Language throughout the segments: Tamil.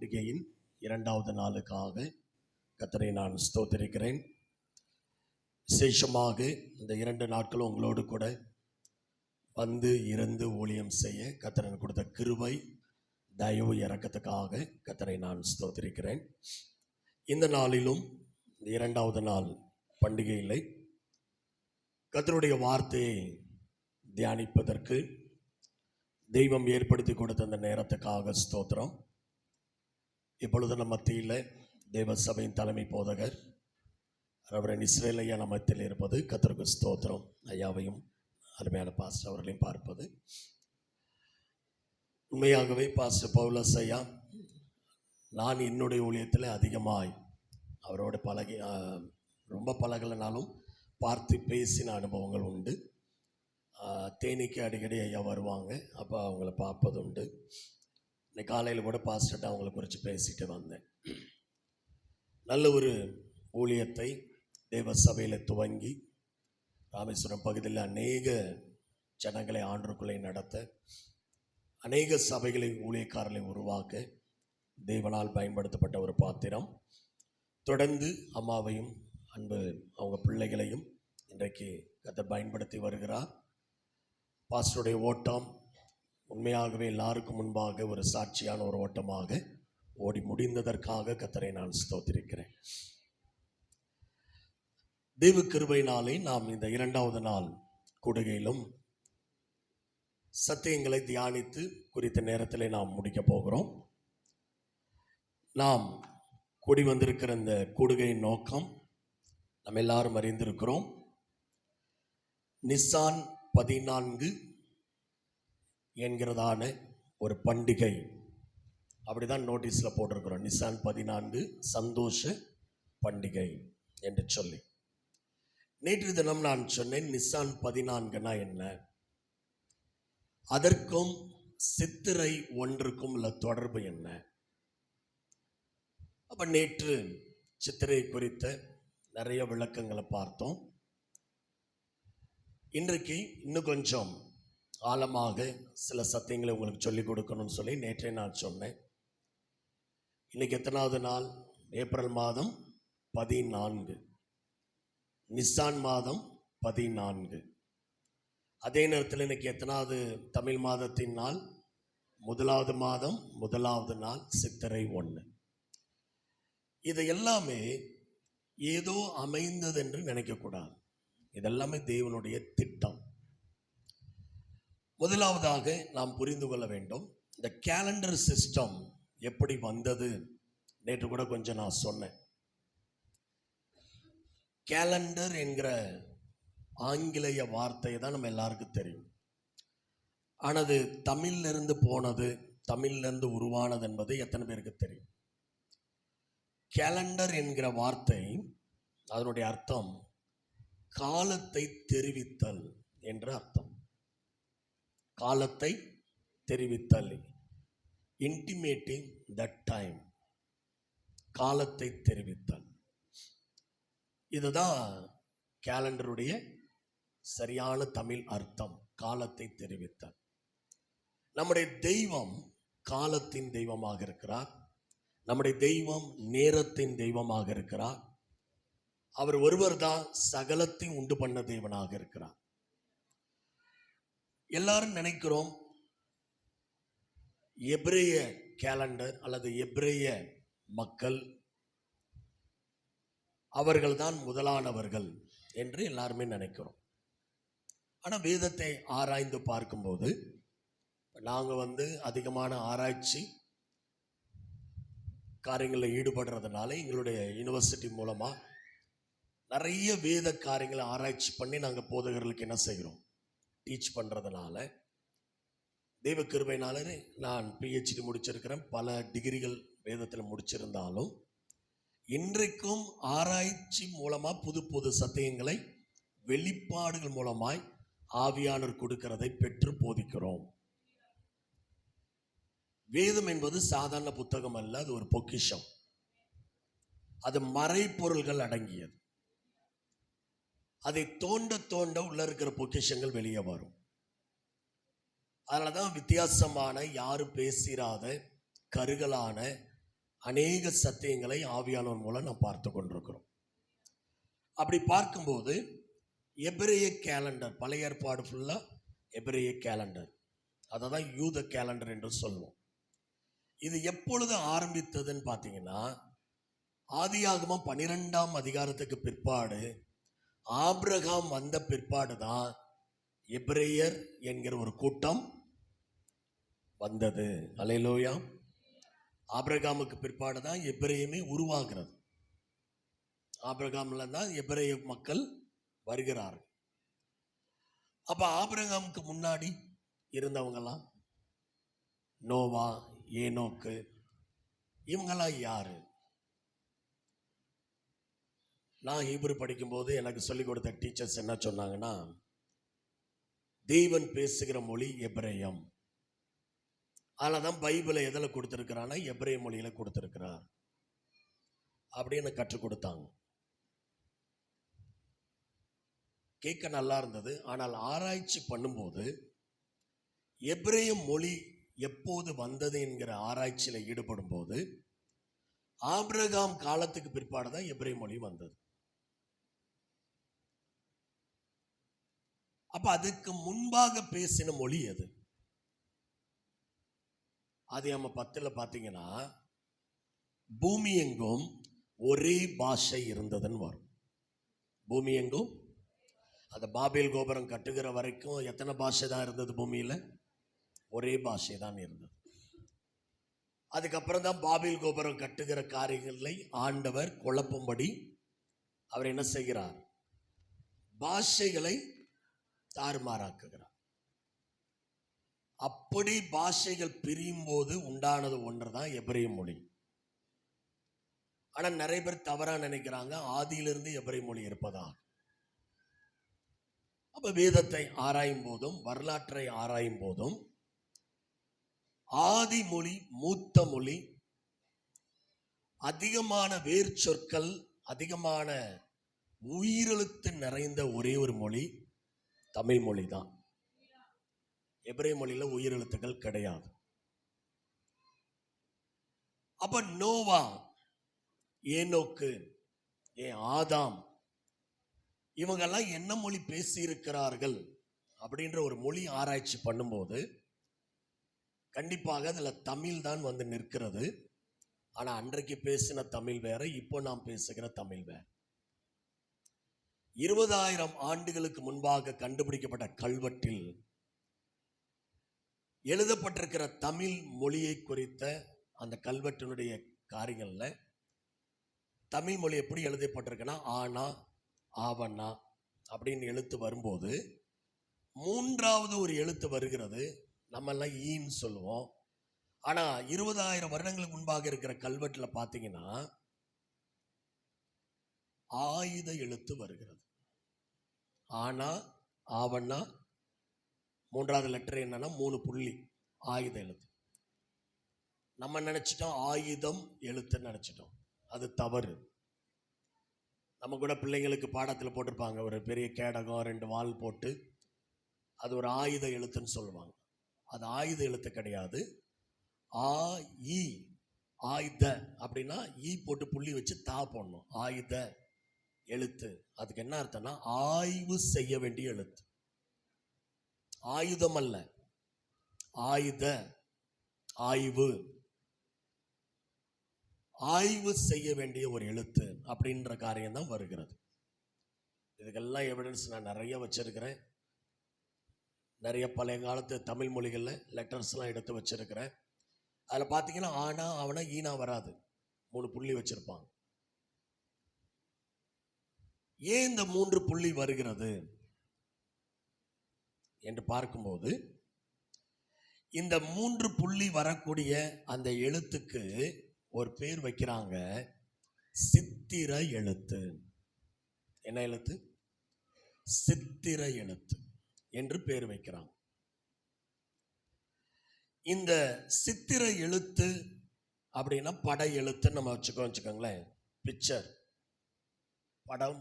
பண்டிகையின் 2வது நாளுக்காக கர்த்தரை நான் ஸ்தோத்திரிக்கிறேன். விசேஷமாக இந்த 2 நாட்களும் உங்களோடு கூட வந்து இருந்து ஊழியம் செய்ய கர்த்தர் கொடுத்த கிருபை, தயவு, இரக்கத்துக்காக கர்த்தரை நான் ஸ்தோத்திரிக்கிறேன். இந்த நாளிலும் 2வது நாள் பண்டிகையிலே கர்த்தருடைய வார்த்தையை தியானிப்பதற்கு தெய்வம் ஏற்படுத்தி கொடுத்த அந்த நேரத்துக்காக ஸ்தோத்திரம். இப்பொழுது நம்ம மத்தியில் தேவ சபையின் தலைமை போதகர் ரெவரண்ட் இஸ்ரேல் ஐயா நம்ம மத்தியில் இருப்பது கர்த்தருக்கு ஸ்தோத்திரம். ஐயாவையும் அருமையான பாஸ்டர் அவர்களையும் பார்ப்பது உண்மையாகவே பாஸ்டர் பவுலஸ் ஐயா, நான் என்னுடைய ஊழியத்தில் அதிகமாய் அவரோட ரொம்ப பழகலைனாலும் பார்த்து பேசின அனுபவங்கள் உண்டு. தேனிக்கு அடிக்கடி ஐயா வருவாங்க, அப்போ அவங்கள பார்ப்பது உண்டு. இன்னைக்கு காலையில் கூட பாஸ்டர்ட்ட அவங்கள குறித்து பேசிட்டு வந்தேன். நல்ல ஒரு ஊழியத்தை தேவ சபையில் துவங்கி ராமேஸ்வரம் பகுதியில் அநேக ஜனங்களை ஆண்டுக்குள்ளே நடத்த, அநேக சபைகளை ஊழியக்காரர்களை உருவாக்க தேவனால் பயன்படுத்தப்பட்ட ஒரு பாத்திரம். தொடர்ந்து அம்மாவையும் அன்பு அவங்க பிள்ளைகளையும் இன்றைக்கு கர்த்தர் பயன்படுத்தி வருகிறார். பாஸ்டருடைய ஓட்டம் உண்மையாகவே எல்லாருக்கும் முன்பாக ஒரு சாட்சியான ஒரு ஓட்டமாக ஓடி முடிந்ததற்காக கர்த்தரை நான் ஸ்தோத்திரிக்கிறேன். தேவ கிருபையினாலே நாம் இந்த 2வது நாள் கூடுகையிலும் சத்தியங்களை தியானித்து குறித்த நேரத்தில் நாம் முடிக்க போகிறோம். நாம் கூடி வந்திருக்கிற இந்த கூடுகையின் நோக்கம் நம்ம எல்லாரும் அறிந்திருக்கிறோம். நிசான் 14 என்கிறதான ஒரு பண்டிகை, அப்படிதான் நோட்டீஸில் போட்டிருக்கிறோம். நிசான் 14 சந்தோஷ பண்டிகை என்று சொல்லி. நேற்று தினம் நான் சொன்னேன், நிசான் 14னா என்ன, அதற்கும் சித்திரை 1க்கும் உள்ள தொடர்பு என்ன. அப்ப நேற்று சித்திரை குறித்த நிறைய விளக்கங்களை பார்த்தோம். இன்றைக்கு இன்னும் கொஞ்சம் ஆழமாக சில சத்தியங்களை உங்களுக்கு சொல்லிக் கொடுக்கணும்னு சொல்லி நேற்றே நான் சொன்னேன். இன்னைக்கு எத்தனாவது நாள்? ஏப்ரல் மாதம் 14, நிசான் மாதம் 14. அதே நேரத்தில் இன்னைக்கு எத்தனாவது தமிழ் மாதத்தின் நாள்? 1வது மாதம் 1வது நாள் சித்திரை 1. இது எல்லாமே ஏதோ அமைந்தது என்று நினைக்கக்கூடாது. இதெல்லாமே தேவனுடைய திட்டம். முதலாவதாக நாம் புரிந்து கொள்ள வேண்டும், இந்த கேலண்டர் சிஸ்டம் எப்படி வந்தது. நேற்று கூட கொஞ்சம் நான் சொன்னேன். கேலண்டர் என்கிற ஆங்கிலேய வார்த்தையை தான் நம்ம எல்லாருக்கும் தெரியும். ஆனால் அது தமிழிலிருந்து போனது, தமிழிலிருந்து உருவானது என்பது எத்தனை பேருக்கு தெரியும்? கேலண்டர் என்கிற வார்த்தை அதனுடைய அர்த்தம் காலத்தை தெரிவித்தல் என்ற அர்த்தம். காலத்தை தெரிவித்தல், இன்டிமேட்டிங் தட் டைம், காலத்தை தெரிவித்தல். இதுதான் கேலண்டருடைய சரியான தமிழ் அர்த்தம், காலத்தை தெரிவித்தல். நம்முடைய தெய்வம் காலத்தின் தெய்வமாக இருக்கிறார். நம்முடைய தெய்வம் நேரத்தின் தெய்வமாக இருக்கிறார். அவர் ஒருவர் தான் சகலத்தையும் உண்டு பண்ண தேவனாக இருக்கிறார். எல்லாரும் நினைக்கிறோம் எபிரேய கேலண்டர் அல்லது எபிரேய மக்கள் அவர்கள்தான் முதலானவர்கள் என்று எல்லாருமே நினைக்கிறோம். ஆனால் வேதத்தை ஆராய்ந்து பார்க்கும்போது, நாங்கள் அதிகமான ஆராய்ச்சி காரியங்களில் ஈடுபடுறதுனால எங்களுடைய யூனிவர்சிட்டி மூலமாக நிறைய வேத காரியங்களை ஆராய்ச்சி பண்ணி நாங்கள் போதகர்களுக்கு என்ன செய்கிறோம், டீச் பண்ணுறதுனால தெய்வ கிருபையினால நான் PhD முடிச்சிருக்கிறேன். பல டிகிரிகள் வேதத்தில் முடிச்சிருந்தாலும் இன்றைக்கும் ஆராய்ச்சி மூலமாக புது புது சத்தியங்களை வெளிப்பாடுகள் மூலமாய் ஆவியானவர் கொடுக்கிறதை பெற்று போதிக்கிறோம். வேதம் என்பது சாதாரண புத்தகம் அல்ல, அது ஒரு பொக்கிஷம். அது மறைப்பொருள்கள் அடங்கியது. அதை தோண்ட தோண்ட உள்ள இருக்கிற பொக்கிஷங்கள் வெளியே வரும். அதனாலதான் வித்தியாசமான, யாரும் பேசிராத, கருகலான, அநேக சத்தியங்களை ஆவியானவர் மூலம் நாம் பார்த்து கொண்டிருக்கிறோம். அப்படி பார்க்கும்போது எபிரேய கேலண்டர், பழைய ஏற்பாடு ஃபுல்லாக எபிரேய கேலண்டர், அதை தான் யூத கேலண்டர் என்று சொல்லுவோம். இது எப்பொழுது ஆரம்பித்ததுன்னு பார்த்தீங்கன்னா, ஆதியாகமம் 12ஆம் அதிகாரத்துக்கு பிற்பாடு ஆபிரகாம் வந்த பிற்பாடு தான் எபிரேயர் என்கிற ஒரு கூட்டம் வந்தது. அல்லேலூயா. ஆபிரகாமுக்கு பிற்பாடு தான் எபிரேயமே உருவாகிறது. ஆபிரகாம்ல தான் எபிரேய மக்கள் வருகிறார்கள். அப்ப ஆபிரகாமுக்கு முன்னாடி இருந்தவங்கலாம் நோவா, ஏனோக்கு, இவங்கெல்லாம் யாரு? நான் ஹீப்ரு படிக்கும்போது எனக்கு சொல்லிக் கொடுத்த டீச்சர்ஸ் என்ன சொன்னாங்கன்னா, தேவன் பேசுகிற மொழி எபிரேயம். அதில் தான் பைபிளை எதில் கொடுத்துருக்கிறான்னா எபிரேய மொழியில கொடுத்துருக்கிறார் அப்படின்னு கற்றுக் கொடுத்தாங்க. கேட்க நல்லா இருந்தது. ஆனால் ஆராய்ச்சி பண்ணும்போது எபிரேய மொழி எப்போது வந்தது என்கிற ஆராய்ச்சியில் ஈடுபடும் போது ஆபிரகாம் காலத்துக்கு பிற்பாடு தான் எபிரேய மொழி வந்தது. அப்ப அதுக்கு முன்பாக பேசின மொழி எது? ஆதியாகமம் 10 பார்த்தீங்கன்னா, பூமி எங்கும் ஒரே பாஷை இருந்ததுன்னு வரும். பூமி எங்கும், அந்த பாபேல் கோபுரம் கட்டுகிற வரைக்கும் எத்தனை பாஷை தான் இருந்தது பூமியில? ஒரே பாஷை தான் இருந்தது. அதுக்கப்புறம் தான் பாபேல் கோபுரம் கட்டுகிற காரியங்களை ஆண்டவர் குழப்பும்படி அவர் என்ன செய்கிறார்? பாஷைகளை தாறுமாறாக்குகிறார். அப்படி பாஷைகள் பிரியும் போது உண்டானது ஒன்று தான் எபிரேய மொழி. ஆனா நிறைய பேர் தவறா நினைக்கிறாங்க, ஆதியிலிருந்து எபிரேய மொழி இருப்பதா. அப்ப வேதத்தை ஆராயும் போதும் வரலாற்றை ஆராயும் போதும் ஆதி மொழி, மூத்த மொழி, அதிகமான வேர் சொற்கள், அதிகமான உயிரெழுத்து நிறைந்த ஒரே ஒரு மொழி தமிழ் மொழி தான். எபிரேய மொழியில உயிரெழுத்துக்கள் கிடையாது. அப்ப நோவா, ஏனோக்கு, ஆதாம், இவங்கெல்லாம் என்ன மொழி பேசி இருக்கிறார்கள் அப்படின்ற ஒரு மொழி ஆராய்ச்சி பண்ணும்போது கண்டிப்பாக அதுல தமிழ் தான் வந்து நிற்கிறது. ஆனா அன்றைக்கு பேசின தமிழ் வேற, இப்போ நாம் பேசுகிற தமிழ் வேற. 20,000 ஆண்டுகளுக்கு முன்பாக கண்டுபிடிக்கப்பட்ட கல்வெட்டில் எழுதப்பட்டிருக்கிற தமிழ் மொழியை குறித்த அந்த கல்வெட்டினுடைய காரியங்கள்ல தமிழ் மொழி எப்படி எழுதப்பட்டிருக்குன்னா, ஆனா, ஆவண்ணா அப்படின்னு எழுத்து வரும்போது 3வது ஒரு எழுத்து வருகிறது. நம்ம எல்லாம் ஈன்னு சொல்லுவோம். ஆனா 20,000 வருடங்களுக்கு முன்பாக இருக்கிற கல்வெட்டுல பாத்தீங்கன்னா ஆயுத எழுத்து வருகிறது. ஆனா, ஆவண்ணா, 3வது லெட்டர் என்னன்னா 3 புள்ளி, ஆயுத எழுத்து. நம்ம நினைச்சிட்டோம் ஆயுதம் எழுத்துன்னு நினைச்சிட்டோம். அது தவறு. நம்ம கூட பிள்ளைங்களுக்கு பாடத்தில் போட்டிருப்பாங்க, ஒரு பெரிய கேடகம் 2 வால் போட்டு அது ஒரு ஆயுத எழுத்துன்னு சொல்லுவாங்க. அது ஆயுத எழுத்து கிடையாது. ஆயுத அப்படின்னா ஈ போட்டு புள்ளி வச்சு தா போடணும். ஆயுத எழுத்து, அதுக்கு என்ன அர்த்தம்னா ஆய்வு செய்ய வேண்டிய எழுத்து. ஆயுதம் அல்ல, ஆயுத, ஆய்வு, ஆய்வு செய்ய வேண்டிய ஒரு எழுத்து அப்படின்ற காரியம் தான் வருகிறது. இதுக்கெல்லாம் எவிடன்ஸ் நான் நிறைய வச்சிருக்கிறேன். நிறைய பழைய காலத்து தமிழ் மொழிகளில் லெட்டர்ஸ்லாம் எடுத்து வச்சிருக்கிறேன். அதில் பார்த்தீங்கன்னா ஆனா, அவனா, ஈனா வராது, 3 புள்ளி வச்சிருப்பாங்க. ஏன் இந்த 3 புள்ளி வருகிறது என்று பார்க்கும்போது, இந்த 3 புள்ளி வரக்கூடிய அந்த எழுத்துக்கு ஒரு பேர் வைக்கிறாங்க, சித்திர எழுத்து. என்ன எழுத்து? சித்திர எழுத்து என்று பேர் வைக்கிறாங்க. இந்த சித்திர எழுத்து அப்படின்னா பட எழுத்துன்னு நம்ம வச்சுக்கோங்களேன். பிக்சர், படம்,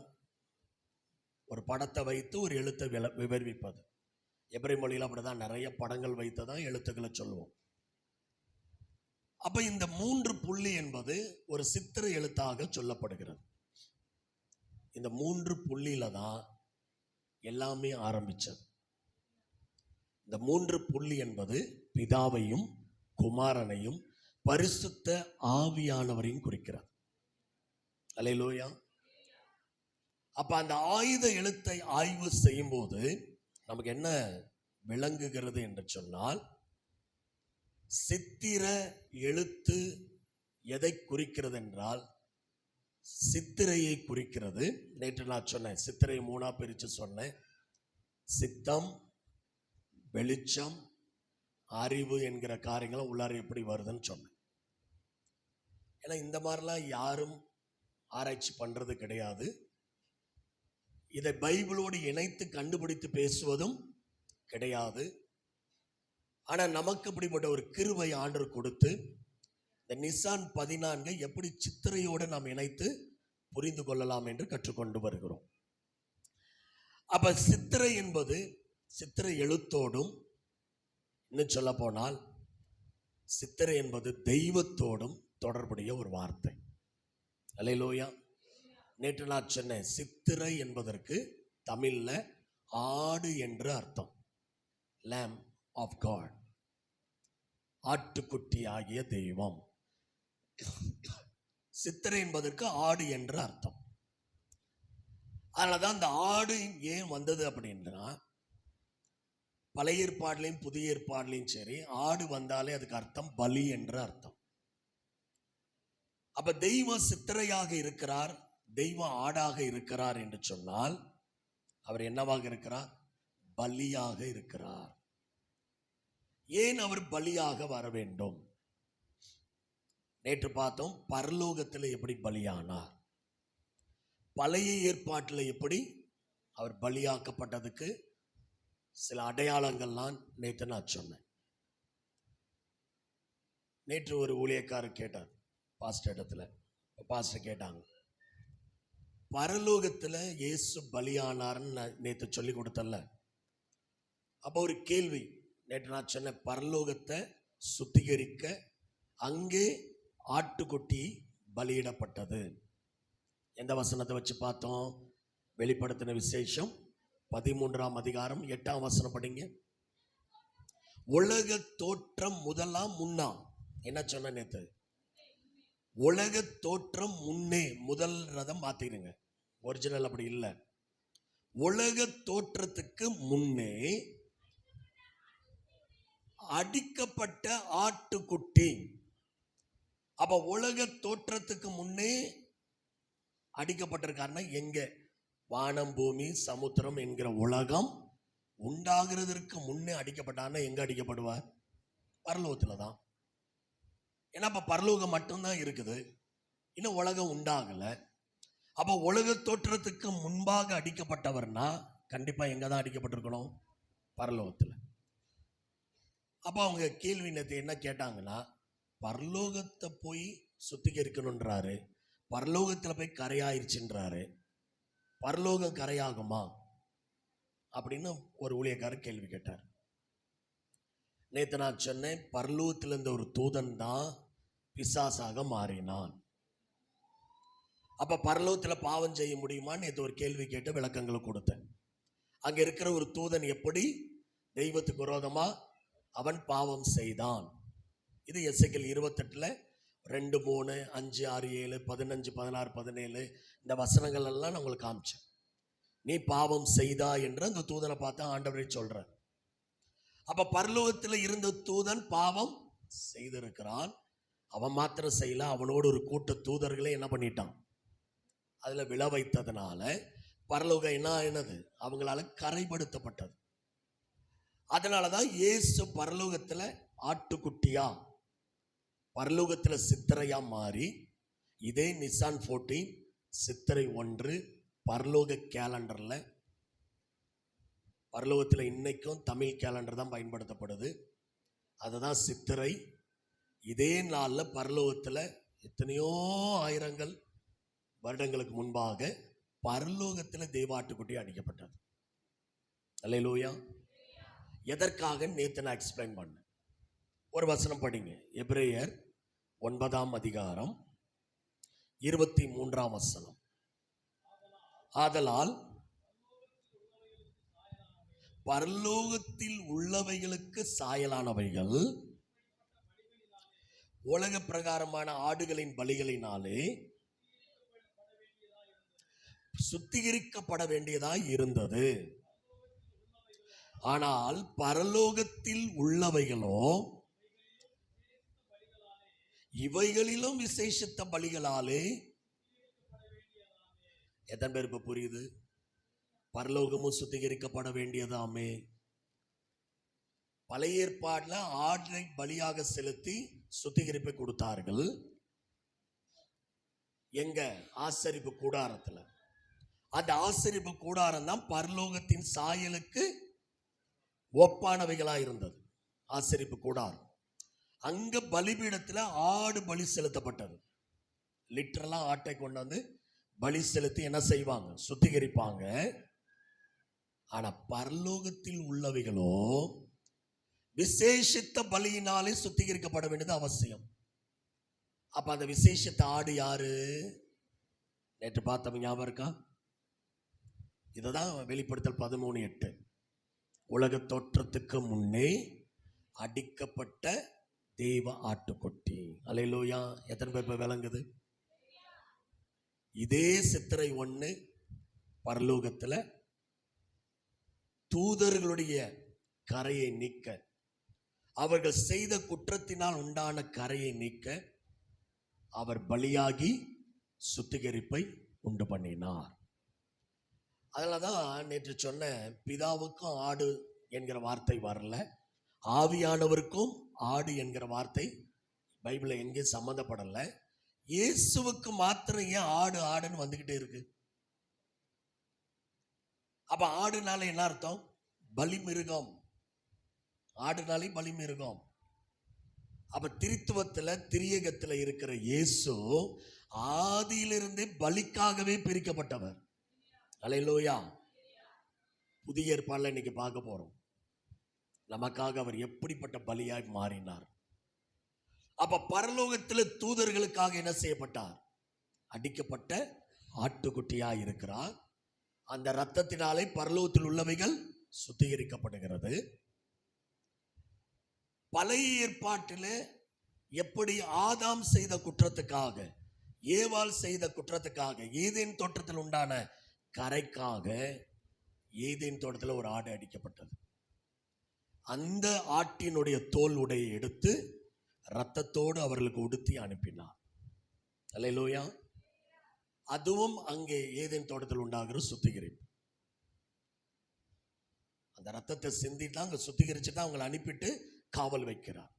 ஒரு படத்தை வைத்து ஒரு எழுத்தை விவரிப்பது. எபிரேய மொழியில் அப்படிதான் நிறைய படங்கள் வைத்து தான் எழுத்துக்களை சொல்லுவோம். அப்ப இந்த 3 புள்ளி என்பது ஒரு சித்திரை எழுத்தாக சொல்லப்படுகிறது. இந்த 3 புள்ளியில தான் எல்லாமே ஆரம்பிச்சது. இந்த 3 புள்ளி என்பது பிதாவையும் குமாரனையும் பரிசுத்த ஆவியானவரையும் குறிக்கிறது. அல்லேலூயா. அப்ப அந்த ஆயுத எழுத்தை ஆய்வு செய்யும் போது நமக்கு என்ன விளங்குகிறது என்று சொன்னால், சித்திர எழுத்து எதை குறிக்கிறது என்றால் சித்திரையை குறிக்கிறது. நேற்று நான் சொன்னேன், சித்திரை 3 பிரிச்சு சொன்னேன். சித்தம், வெளிச்சம், அறிவு என்கிற காரியங்களும் உள்ளார எப்படி வருதுன்னு சொன்னேன். ஏன்னா இந்த மாதிரிலாம் யாரும் ஆராய்ச்சி பண்றது கிடையாது. இதை பைபிளோடு இணைத்து கண்டுபிடித்து பேசுவதும் கிடையாது. ஆனா நமக்கு இப்படிப்பட்ட ஒரு கிருபை ஆண்டவர் கொடுத்து இந்த நிசான் 14 எப்படி சித்திரையோடு நாம் இணைத்து புரிந்து கொள்ளலாம் என்று கற்றுக்கொண்டு வருகிறோம். அப்ப சித்திரை என்பது சித்திரை எழுத்தோடும், இன்னும் சொல்ல போனால் சித்திரை என்பது தெய்வத்தோடும் தொடர்புடைய ஒரு வார்த்தை. அல்லேலூயா. நேற்று நான் சொன்னேன், சித்திரை என்பதற்கு தமிழ்ல ஆடு என்று அர்த்தம். lamb of God, ஆட்டுக்குட்டி ஆகிய தெய்வம். சித்திரை என்பதற்கு ஆடு என்று அர்த்தம். அதனாலதான் அந்த ஆடு ஏன் வந்தது அப்படின்னா, பழைய ஏற்பாடுலையும் புதிய ஏற்பாடுலையும் சரி, ஆடு வந்தாலே அதுக்கு அர்த்தம் பலி என்று அர்த்தம். அப்ப தெய்வம் சித்திரையாக இருக்கிறார், தெய்வம் ஆடாக இருக்கிறார் என்று சொன்னால் அவர் என்னவாக இருக்கிறார்? பலியாக இருக்கிறார். ஏன் அவர் பலியாக வர வேண்டும்? நேற்று பார்த்தோம், பரலோகத்தில் எப்படி பலியானார், பழைய ஏற்பாட்டில் எப்படி அவர் பலியாக்கப்பட்டதுக்கு சில அடையாளங்கள்லாம் நேற்று நான் சொன்னேன். நேற்று ஒரு ஊழியக்காரர் கேட்டார் பாஸ்டர் இடத்துல. பாஸ்டர் கேட்டாங்க, பரலோகத்தில் இயேசு பலியானார்ன்னு நேற்று சொல்லி கொடுத்தல. அப்போ ஒரு கேள்வி, நேற்று நான் சொன்ன பரலோகத்தை சுத்திகரிக்க அங்கே ஆட்டுக்குட்டி பலியிடப்பட்டது. எந்த வசனத்தை வச்சு பார்த்தோம்? வெளிப்படுத்தின விசேஷம் 13ஆம் அதிகாரம் 8ஆம் வசனம் படிங்க. உலக தோற்றம் முதலாம் முன்னா. என்ன சொன்ன நேற்று? உலக தோற்றம் முன்னே. முதல் ரதம் மாத்திருங்க, ஒரிஜினல் அப்படி இல்லை. உலக தோற்றத்துக்கு முன்னே அடிக்கப்பட்ட ஆட்டுக்குட்டி. அப்ப உலக தோற்றத்துக்கு முன்னே அடிக்கப்பட்டிருக்காருன்னா எங்க? வானம், பூமி, சமுத்திரம் என்கிற உலகம் உண்டாகிறதற்கு முன்னே அடிக்கப்பட்டார்னா எங்க அடிக்கப்படுவார்? பரலோகத்துல தான். ஏன்னா அப்ப பரலோகம் மட்டும்தான் இருக்குது, இன்னும் உலகம் உண்டாகல. அப்ப உலக தோற்றத்துக்கு முன்பாக அடிக்கப்பட்டவர்னா கண்டிப்பா எங்க தான் அடிக்கப்பட்டிருக்கணும்? பரலோகத்துல. அப்ப அவங்க கேள்வி நேற்று என்ன கேட்டாங்கன்னா, பரலோகத்தை போய் சுத்திகரிக்கணுன்றாரு, பரலோகத்துல போய் கரையாயிருச்சுன்றாரு, பரலோகம் கரையாகுமா அப்படின்னு ஒரு ஊழியக்காரர் கேள்வி கேட்டார். நேற்று நான் சொன்னேன், பரலோகத்தில் இருந்த ஒரு தூதன் தான் பிசாசாக மாறினான். அப்ப பரலோகத்தில் பாவம் செய்ய முடியுமான்னு நேற்று ஒரு கேள்வி கேட்டு விளக்கங்களை கொடுத்தேன். அங்க இருக்கிற ஒரு தூதன் எப்படி தெய்வத்துக்கு விரோதமா அவன் பாவம் செய்தான். இது எசேக்கியேல் 28 2, 3, 5, 6, 7, 15, 16, 17 இந்த வசனங்கள் எல்லாம் நான் உங்களுக்கு காமிச்சேன். நீ பாவம் செய்தா என்று அந்த தூதனை பார்த்து ஆண்டவரே சொல்ற. அப்ப பரலோகத்தில் இருந்த தூதன் பாவம் செய்திருக்கிறான். அவன் மாத்திரம் செய்யல, அவனோடு ஒரு கூட்ட தூதர்களை என்ன பண்ணிட்டான்? அதுல விழ வைத்ததுனால பரலோகம் என்ன ஆனது? அவங்களால கரைப்படுத்தப்பட்டது. அதனாலதான் இயேசு பரலோகத்துல ஆட்டுக்குட்டியா, பரலோகத்துல சித்திரையா மாறி, இதே நிசான் 14 சித்திரை 1 பரலோக கேலண்டர்ல, பரலோகத்துல இன்னைக்கும் தமிழ் கேலண்டர் தான் பயன்படுத்தப்படுது, அதுதான் சித்திரை. இதே நாள்ல பரலோகத்துல எத்தனையோ ஆயிரங்கள் வருடங்களுக்கு முன்பாக பரலோகத்துல தெய்வாட்டுக்குட்டி அடிக்கப்பட்டது. அல்லேலூயா. எதற்காக நேத்து நான் எக்ஸ்பிளைன் பண்ணேன். ஒரு வசனம் படிங்க, எபிரேயர் 9ஆம் அதிகாரம் 23ஆம் வசனம். ஆதலால் பரலோகத்தில் உள்ளவைகளுக்கு சாயலானவைகள் உலக பிரகாரமான ஆடுகளின் பலிகளினாலே சுத்திகரிக்கப்பட வேண்டியதாய் இருந்தது. ஆனால் பரலோகத்தில் உள்ளவைகளோ இவைகளிலும் விசேஷித்த பலிகளாலே. எத்தனை பேருக்கு புரியுது? பரலோகமும் சுத்திகரிக்கப்பட வேண்டியதாமே. பழைய ஏற்பாடுல ஆடை பலியாக செலுத்தி சுத்திகரிப்பை கொடுத்தார்கள். எங்க? ஆசரிப்பு கூடாரத்துல. அந்த ஆசரிப்பு கூடாரம் தான் பரலோகத்தின் சாயலுக்கு ஒப்பானவைகளா இருந்தது. ஆசரிப்பு கூடாரம் அங்க பலிபீடத்துல ஆடு பலி செலுத்தப்பட்டது. லிட்டரலா ஆட்டை கொண்டு வந்து பலி செலுத்தி என்ன செய்வாங்க? சுத்திகரிப்பாங்க. ஆனா பரலோகத்தில் உள்ளவைகளோ விசேஷித்த பலியினாலே சுத்திகரிக்கப்பட வேண்டியது அவசியம். அப்ப அந்த விசேஷித்த ஆடு யாரு? நேற்று பார்த்தவங்க ஞாபகம் இருக்கா? இதுதான் வெளிப்படுத்தல் 13:8. உலக தோற்றத்துக்கு முன்னே அடிக்கப்பட்ட தேவ ஆட்டுக்குட்டி. அல்லேலூயா. எத்தனை பேர் விளங்குது? இதே சித்திரை 1 பரலோகத்துல தூதர்களுடைய கரையை நீக்க, அவர்கள் செய்த குற்றத்தினால் உண்டான கரையை நீக்க அவர் பலியாகி சுத்திகரிப்பை உண்டு பண்ணினார். அதனாலதான் நேற்று சொன்ன பிதாவுக்கும் ஆடு என்கிற வார்த்தை வரல, ஆவியானவருக்கும் ஆடு என்கிற வார்த்தை பைபிள்ல எங்கேயும் சம்மந்தப்படல. இயேசுவுக்கு மாத்திரம் ஏன் ஆடு ஆடுன்னு வந்துகிட்டே இருக்கு? அப்ப ஆடுனால என்ன அர்த்தம்? பலிமிருகம். ஆடுனாலே பலிமிருகம். அப்ப திரித்துவத்துல திரியகத்துல இருக்கிற இயேசு ஆதியிலிருந்தே பலிக்காகவே பிரிக்கப்பட்டவர். அல்லேலூயா. புதிய ஏற்பாடுல இன்னைக்கு பார்க்க போறோம் நமக்காக அவர் எப்படிப்பட்ட பலியாய் மாறினார். அப்ப பரலோகத்துல தூதர்களுக்காக என்ன செய்யப்பட்டார்? அடிக்கப்பட்ட ஆட்டுக்குட்டியாய் இருக்கிறார். அந்த இரத்தத்தினாலே பரலோகத்தில் உள்ளவைகள் சுத்திகரிக்கப்படுகிறது. பழைய ஏற்பாட்டில் எப்படி ஆதாம் செய்த குற்றத்துக்காக, ஏவாள் செய்த குற்றத்துக்காக, ஏதேன் தோட்டத்தில் உண்டான கரைக்காக ஏதேன் தோட்டத்தில் ஒரு ஆடு அடிக்கப்பட்டது. அந்த ஆட்டினுடைய தோல் உடையை எடுத்து இரத்தத்தோடு அவர்களுக்கு உடுத்தி அனுப்பினார். அல்லேலூயா. அதுவும் அங்கே ஏதேன் தோட்டத்தில் உண்டாகிற சுத்திகரிப்பு. அந்த ரத்தத்தை சிந்திட்டு அங்க சுத்திகரிச்சுட்டு அவங்களை அனுப்பிட்டு காவல் வைக்கிறார்.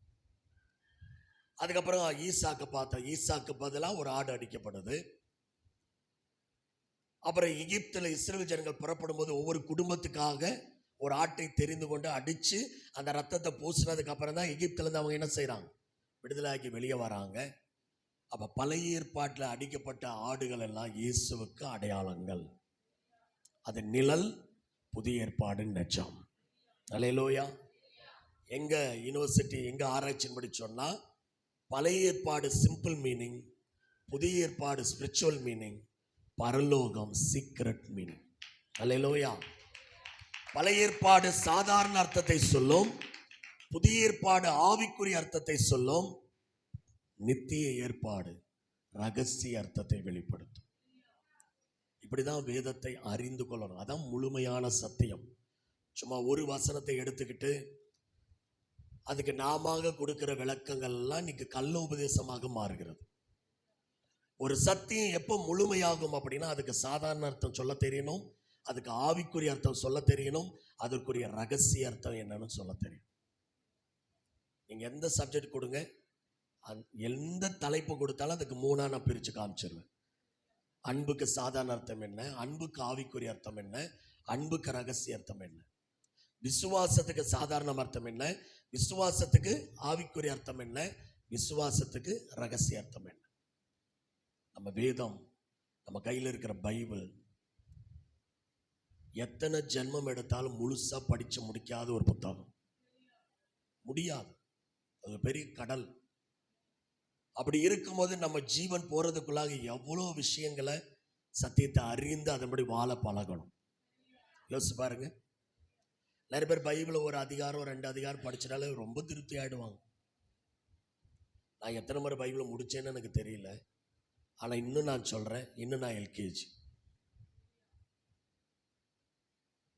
அதுக்கப்புறம் ஈசாக்கு பதிலாக ஒரு ஆடு அடிக்கப்படுது. அப்புறம் எகிப்துல இஸ்ரவேல் ஜனங்கள் புறப்படும் போது ஒவ்வொரு குடும்பத்துக்காக ஒரு ஆட்டை தெரிந்து கொண்டு அடிச்சு அந்த ரத்தத்தை பூசினதுக்கு அப்புறம் தான் எகிப்துல இருந்து அவங்க என்ன செய்யறாங்க? விடுதலையாக்கி வெளியே வராங்க. அப்ப பழைய ஏற்பாட்டில் அடிக்கப்பட்ட ஆடுகள் எல்லாம் இயேசுவுக்கு அடையாளங்கள். அது நிழல், புதிய ஏற்பாடு நெஜம். அல்லேலூயா. எங்க யூனிவர்சிட்டி எங்க ஆராய்ச்சியின்படி சொன்னா பழைய ஏற்பாடு சிம்பிள் மீனிங், புதிய ஏற்பாடு ஸ்பிரிச்சுவல் மீனிங், பரலோகம் சீக்ரெட் மீனிங். அல்லேலூயா. பழைய ஏற்பாடு சாதாரண அர்த்தத்தை சொல்லும், புதிய ஏற்பாடு ஆவிக்குரிய அர்த்தத்தை சொல்லும், நித்திய ஏற்பாடு ரகசிய அர்த்தத்தை வெளிப்படுத்தும். இப்படிதான் வேதத்தை அறிந்து கொள்ளணும். அதான் முழுமையான சத்தியம். சும்மா ஒரு வசனத்தை எடுத்துக்கிட்டு அதுக்கு நாம கொடுக்கிற விளக்கங்கள் எல்லாம் இன்னைக்கு கள்ள உபதேசமாக மாறுகிறது. ஒரு சத்தியம் எப்போ முழுமையாகும் அப்படின்னா அதுக்கு சாதாரண அர்த்தம் சொல்ல தெரியணும், அதுக்கு ஆவிக்குரிய அர்த்தம் சொல்ல தெரியணும், அதற்குரிய ரகசிய அர்த்தம் என்னன்னு சொல்ல தெரியும். நீங்க எந்த சப்ஜெக்ட் கொடுங்க, எந்த தலைப்பு கொடுத்தாலும் அதுக்கு 3ஆ நான் பிரிச்சு காமிச்சிருவேன். அன்புக்கு சாதாரண அர்த்தம் என்ன, அன்புக்கு ஆவிக்குரிய அர்த்தம் என்ன, அன்புக்கு ரகசிய அர்த்தம் என்ன, விசுவாசத்துக்கு சாதாரண அர்த்தம் என்ன, விசுவாசத்துக்கு ஆவிக்குரிய அர்த்தம் என்ன, விசுவாசத்துக்கு ரகசிய அர்த்தம் என்ன. நம்ம வேதம், நம்ம கையில் இருக்கிற பைபிள் எத்தனை ஜென்மம் எடுத்தாலும் முழுசா படிச்சு முடிக்காத ஒரு புத்தகம். முடியாது. அது பெரிய கடல். அப்படி இருக்கும்போது நம்ம ஜீவன் போறதுக்குள்ளாக எவ்வளோ விஷயங்களை சத்தியத்தை அறிந்து அதன்படி வாழ பழகணும். யோசிச்சு பாருங்க. நிறைய பேர் பைபிளை ஒரு அதிகாரம் 2 அதிகாரம் படிச்சிட்டாலே ரொம்ப திருப்தி ஆயிடுவாங்க. நான் எத்தனை முறை பைபிளை முடிச்சேன்னு எனக்கு தெரியல. ஆனால் இன்னும் நான் சொல்றேன், இன்னும் நான் எல்கேஜி.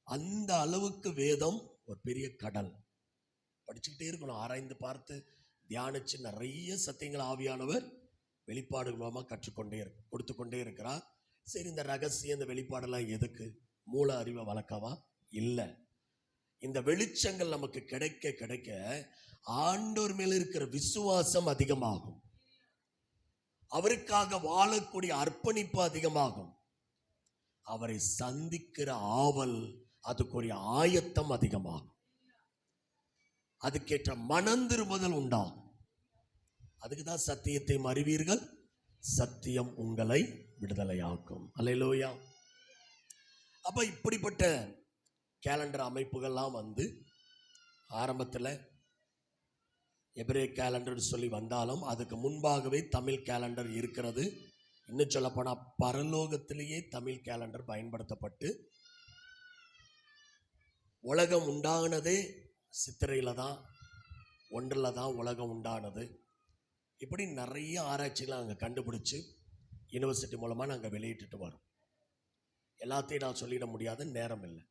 அந்த அளவுக்கு வேதம் ஒரு பெரிய கடல். படிச்சுக்கிட்டே இருக்கணும், ஆராய்ந்து பார்த்து தியானிச்சு நிறைய சத்தியங்கள் ஆவியானவர் வெளிப்பாடு மூலமாக கற்றுக்கொண்டே கொடுத்து கொண்டே இருக்கிறார். சரி, இந்த ரகசியம் இந்த வெளிப்பாடெல்லாம் எதுக்கு? மூல அறிவை வளர்க்கவா? இல்லை. இந்த வெளிச்சங்கள் நமக்கு கிடைக்க கிடைக்க ஆண்டவர் மேல இருக்கிற விசுவாசம் அதிகமாகும், அவருக்காக வாழக்கூடிய அர்ப்பணிப்பு அதிகமாகும், அவரை சந்திக்கிற ஆவல், அதுக்குரிய ஆயத்தம் அதிகமாகும், அதுக்கேற்ற மனந்திரும்புதல் உண்டாகும். அதுக்குதான் சத்தியத்தை அறிவீர்கள், சத்தியம் உங்களை விடுதலையாக்கும். அல்லேலூயா. அப்ப இப்படிப்பட்ட கேலண்டர் அமைப்புகள்லாம் வந்து ஆரம்பத்தில் எபிரேய கேலண்டர் சொல்லி வந்தாலும் அதுக்கு முன்பாகவே தமிழ் கேலண்டர் இருக்கிறது. இன்னும் சொல்ல போனால் பரலோகத்திலேயே தமிழ் கேலண்டர் பயன்படுத்தப்பட்டு, உலகம் உண்டானதே சித்திரையில் தான், 1 தான் உலகம் உண்டானது. இப்படி நிறைய ஆராய்ச்சிகளை நாங்கள் கண்டுபிடிச்சு யூனிவர்சிட்டி மூலமாக நாங்கள் வெளியிட்டுட்டு வரோம். எல்லாத்தையும் நான் சொல்லிட முடியாத நேரம் இல்லை.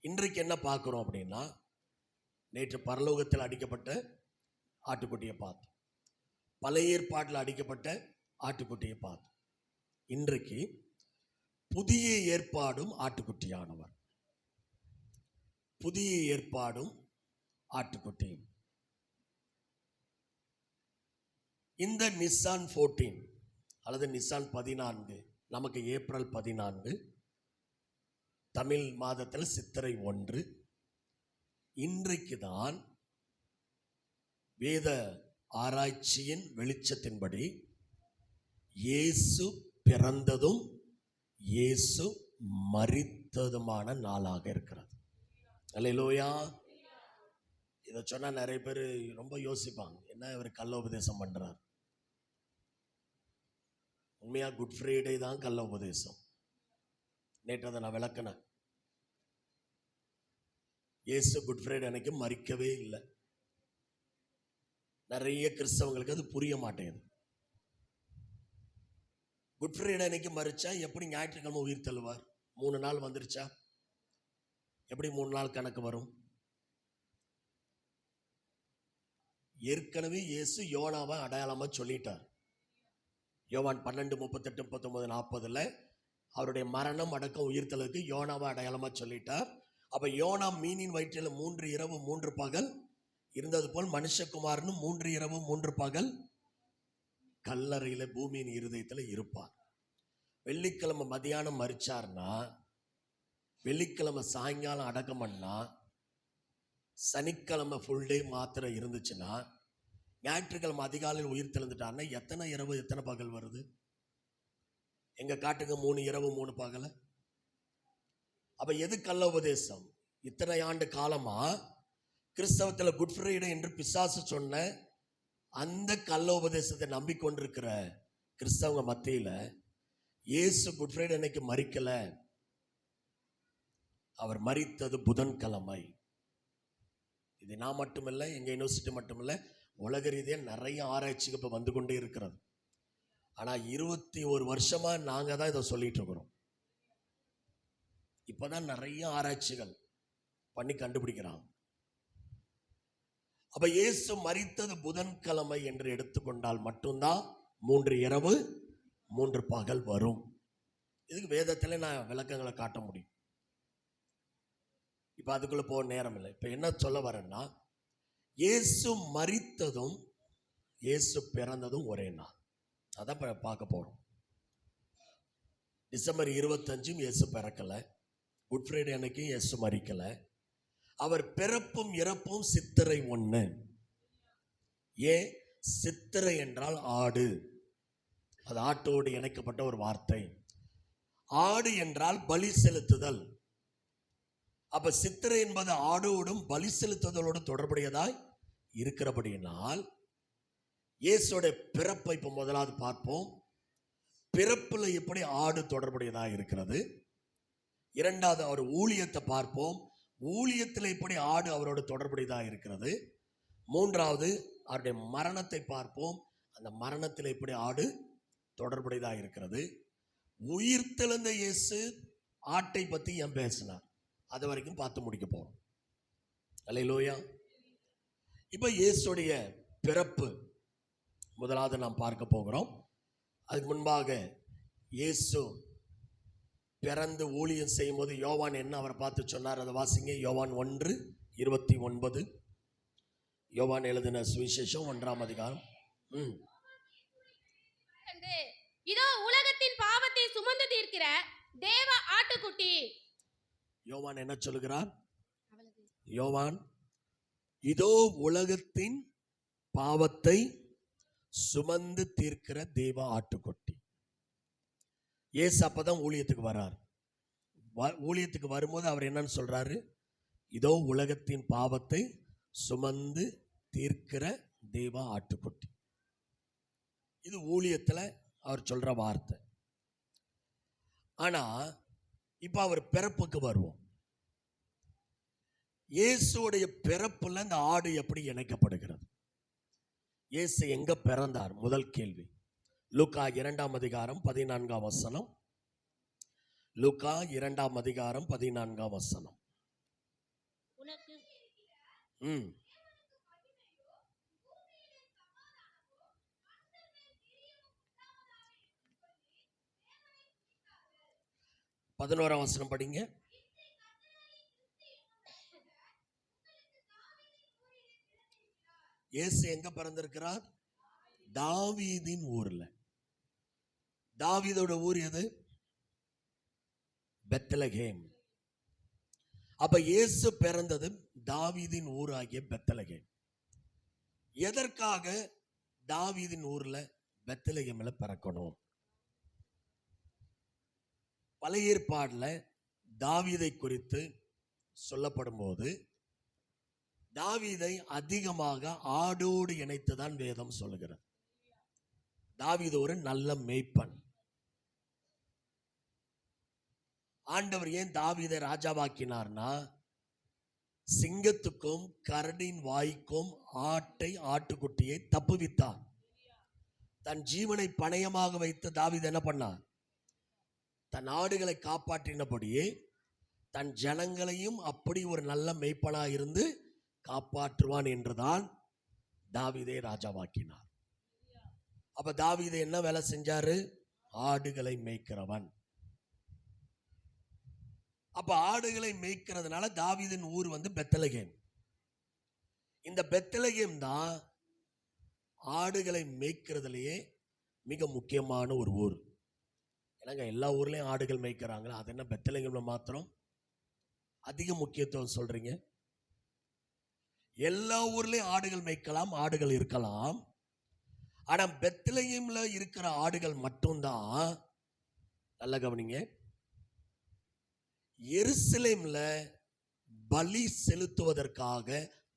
இன்றைக்கு என்ன பார்க்குறோம் அப்படின்னா, நேற்று பரலோகத்தில் அடிக்கப்பட்ட ஆட்டுக்குட்டியை பார்த்தோம், பழைய ஏற்பாட்டில் அடிக்கப்பட்ட ஆட்டுக்குட்டியை பார்த்தோம். இன்றைக்கு புதிய ஏற்பாடும் ஆட்டுக்குட்டியானவர், புதிய ஏற்பாடும் ஆட்டுக்குட்டியும். இந்த நிசான் 14 அல்லது நிசான் 14 நமக்கு ஏப்ரல் 14, தமிழ் மாதத்தில் சித்திரை 1. இன்றைக்கு தான் வேத ஆராய்ச்சியின் வெளிச்சத்தின்படி இயேசு பிறந்ததும் இயேசு மரித்ததுமான நாளாக இருக்கிறது. அல்லேலூயா. இதை சொன்னா நிறைய பேர் ரொம்ப யோசிப்பாங்க, என்ன இவர் கள்ள உபதேசம் பண்றார். உண்மையா குட் ஃப்ரைடே தான் கள்ள உபதேசம். நேற்று அதை நான் விளக்கினேன். இயேசு குட் ஃப்ரைடே அன்னைக்கு மரிக்கவே இல்லை. நிறைய கிறிஸ்தவங்களுக்கு அது புரிய மாட்டேங்குது. குட் ஃப்ரைடே அன்னைக்கு மரிச்சா எப்படி ஞாயிற்றுக்கிழமை உயிர் தள்ளுவார்? 3 நாள் வந்துருச்சா? எப்படி 3 நாள் கணக்கு வரும்? ஏற்கனவே இயேசு யோனாவை அடையாளமா சொல்லிட்டார். யோவான் 12, 38, 39, 40 அவருடைய மரணம் அடக்கம் உயிர்த்தலுக்கு யோனாவை அடையாளமா சொல்லிட்டார். அப்ப யோனா மீனின் வயிற்றில் 3 இரவு 3 பகல் இருந்தது போல் மனுஷகுமாரனும் 3 இரவு 3 பகல் கல்லறையில பூமியின் இருதயத்தில் இருப்பார். வெள்ளிக்கிழமை மதியானம் மரிச்சார்னா, வெள்ளிக்கிழமை சாயங்காலம் அடக்கம் பண்ணா, சனிக்கிழமை ஃபுல் டே மாத்திரை இருந்துச்சுன்னா, ஞாயிற்றுக்கிழமை அதிகாலையில் உயிர் தெழுந்துட்டான்னா எத்தனை இரவு எத்தனை பகல் வருது? எங்க காட்டுங்க 3 இரவு 3 பகல். அப்ப எது கள்ள உபதேசம்? இத்தனை ஆண்டு காலமா கிறிஸ்தவத்தில் குட் ஃப்ரைடே என்று பிசாசு சொன்ன அந்த கள்ள உபதேசத்தை நம்பிக்கொண்டிருக்கிற கிறிஸ்தவங்க மத்தியில இயேசு குட் ஃப்ரைடே அன்னைக்கு மரிக்கல, அவர் மரித்தது புதன்கிழமை. இது நான் மட்டுமில்லை, எங்க யூனிவர்சிட்டி மட்டுமில்லை, உலக ரீதியாக நிறைய ஆராய்ச்சிக்கு இப்போ வந்து கொண்டே இருக்கிறது. ஆனால் 21 வருஷமா நாங்க தான் இதை சொல்லிட்டு இருக்கிறோம். இப்பதான் நிறைய ஆராய்ச்சிகள் பண்ணி கண்டுபிடிக்கிறாங்க. அப்ப இயேசு மரித்தது புதன்கிழமை என்று எடுத்துக்கொண்டால் மட்டும்தான் 3 இரவு 3 பகல் வரும். இதுக்கு வேதத்தில் நான் விளக்கங்களை காட்ட முடியும். இப்ப அதுக்குள்ள போக நேரம் இல்லை. இப்ப என்ன சொல்ல வரேன்னா, இயேசு மரித்ததும் இயேசு பிறந்ததும் ஒரே நாள். அதான் பார்க்க போறோம். டிசம்பர் 25 இயேசு பிறக்கல, குட் ஃப்ரைடே அன்னைக்கு இயேசு மரிக்கல. அவர் பிறப்பும் இறப்பும் சித்திரை 1. ஏன் சித்திரை என்றால் ஆடு, அது ஆட்டோடு இணைக்கப்பட்ட ஒரு வார்த்தை. ஆடு என்றால் பலி செலுத்துதல். அப்ப சித்திரை என்பது ஆடோடும் பலி செலுத்துதலோடு தொடர்புடையதாய் இருக்கிறபடியினால் இயேசுடைய பிறப்பை இப்ப முதலாவது பார்ப்போம். பிறப்புல எப்படி ஆடு தொடர்புடையதாக இருக்கிறது. இரண்டாவது அவர் ஊழியத்தை பார்ப்போம். ஊழியத்தில் எப்படி ஆடு அவரோட தொடர்புடையதாக இருக்கிறது. மூன்றாவது அவருடைய மரணத்தை பார்ப்போம். அந்த மரணத்தில் எப்படி ஆடு தொடர்புடையதாக இருக்கிறது. உயிர்த்தெழுந்த இயேசு ஆட்டை பத்தி ஏன் பேசினார், அது வரைக்கும் பார்த்து முடிக்க போறோம். அல்லேலூயா. இப்ப இயேசுடைய பிறப்பு முதலாவது நாம் பார்க்க போகிறோம். அதுக்கு முன்பாக இயேசு பிறந்து ஊழியம் செய்யும் போது யோவான் என்ன அவரை பார்த்து சொன்னார், அதை வாசிங்க. யோவான் 1:29. யோவான் எழுதின சுவிசேஷம் 1ஆம் அதிகாரம். இதோ உலகத்தின் பாவத்தை சுமந்து தீர்க்கிற தேவ ஆட்டுக்குட்டி. யோவான் என்ன சொல்லுகிறார்? யோவான் இதோ உலகத்தின் பாவத்தை சுமந்து தீர்க்கிற தேவ ஆட்டுக்குட்டி. இயேசு அப்பதான் ஊழியத்துக்கு வர்றார். ஊழியத்துக்கு வரும்போது அவர் என்னன்னு சொல்றாரு? இதோ உலகத்தின் பாவத்தை சுமந்து தீர்க்கிற தேவ ஆட்டுக்குட்டி. இது ஊழியத்துல அவர் சொல்ற வார்த்தை. ஆனா இப்ப அவர் பிறப்புக்கு வருவோம். இயேசுடைய பிறப்புல இந்த ஆடு எப்படி இணைக்கப்படுகிறது? இயேசு எங்க பிறந்தார்? முதல் கேள்வி. லூக்கா 2ஆம் அதிகாரம் 14ஆம் வசனம். லூக்கா 2ஆம் அதிகாரம் 14ஆம் வசனம். ம் 11ஆம் வசனம் படிங்க. இயேசு எங்க பிறந்திருக்கிறார்? தாவீதின் ஊர்ல. தாவீதோட ஊர் எது? பெத்லகேம். அப்ப இயேசு பிறந்தது தாவீதின் ஊர் ஆகிய பெத்லகேம். எதற்காக தாவீதின் ஊர்ல பெத்லகேம்ல பிறக்கணும்? பழைய ஏற்பாடுல தாவீதை குறித்து சொல்லப்படும் போது தாவீதை அதிகமாக ஆடோடு இணைத்துதான் வேதம் சொல்லுகிறது. தாவீது ஒரு நல்ல மேய்ப்பன். ஆண்டவர் ஏன் தாவீதை ராஜாவாக்கினார்னா, சிங்கத்துக்கும் கரடின் வாய்க்கும் ஆட்டுக்குட்டியை தப்புவித்தார். தன் ஜீவனை பணயமாக வைத்து தாவீது என்ன பண்ணார்? தன் ஆடுகளை காப்பாற்றினபடியே தன் ஜனங்களையும் அப்படி ஒரு நல்ல மேய்ப்பனா இருந்து காப்பாற்றுவான் என்றுதான் தாவீதை ராஜாவாக்கினார். அப்ப தாவீது என்ன வேலை செஞ்சாரு? ஆடுகளை மேய்க்கிறவன். அப்ப ஆடுகளை மேய்க்கிறதுனால தாவீதின் ஊர் பெத்லகேம். இந்த பெத்லகேம் தான் ஆடுகளை மேய்க்கிறதுலயே மிக முக்கியமான ஒரு ஊர். ஏன்னாங்க எல்லா ஊர்லயும் ஆடுகள் மேய்க்கிறாங்களா, அது என்ன பெத்லகேம்ல மாத்திரம் அதிக முக்கியத்துவம் சொல்றீங்க? எல்லா ஊர்லயும் ஆடுகள் மேய்க்கலாம், ஆடுகள் இருக்கலாம். ஆனா பெத்லகேம்ல இருக்கிற ஆடுகள் மட்டும்தான், நல்ல கவனிங்க, எருசலேம்ல பலி செலுத்துவதற்காக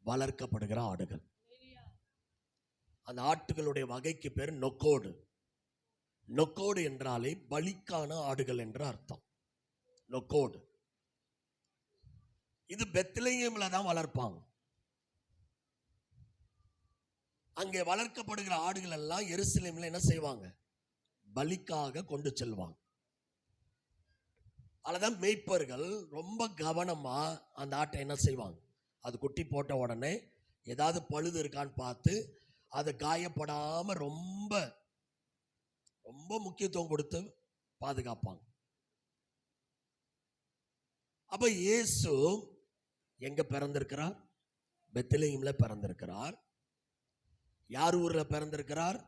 வளர்க்கப்படுகிற ஆடுகள். அந்த ஆட்டுகளுடைய வகைக்கு பேர் நொக்கோடு. நொக்கோடு என்றாலே பலிக்கான ஆடுகள் என்று அர்த்தம். நொக்கோடு இது பெத்லகேம்ல தான் வளர்ப்பாங்க. அங்கே வளர்க்கப்படுகிற ஆடுகள் எல்லாம் எருசலேம்ல என்ன செய்வாங்க? பலிக்காக கொண்டு செல்வாங்க. அதுதான் மேய்ப்பர்கள் ரொம்ப கவனமா அந்த ஆட்டை என்ன செய்வாங்க? அது குட்டி போட்ட உடனே ஏதாவது பழுது இருக்கான்னு பார்த்து அது காயப்படாம ரொம்ப ரொம்ப முக்கியத்துவம் கொடுத்து பாதுகாப்பாங்க. அப்ப இயேசு எங்க பிறந்திருக்கிறார்? பெத்லகேம்ல பிறந்திருக்கிறார். யார் ஊர்ல பிறந்திருக்கிறார்?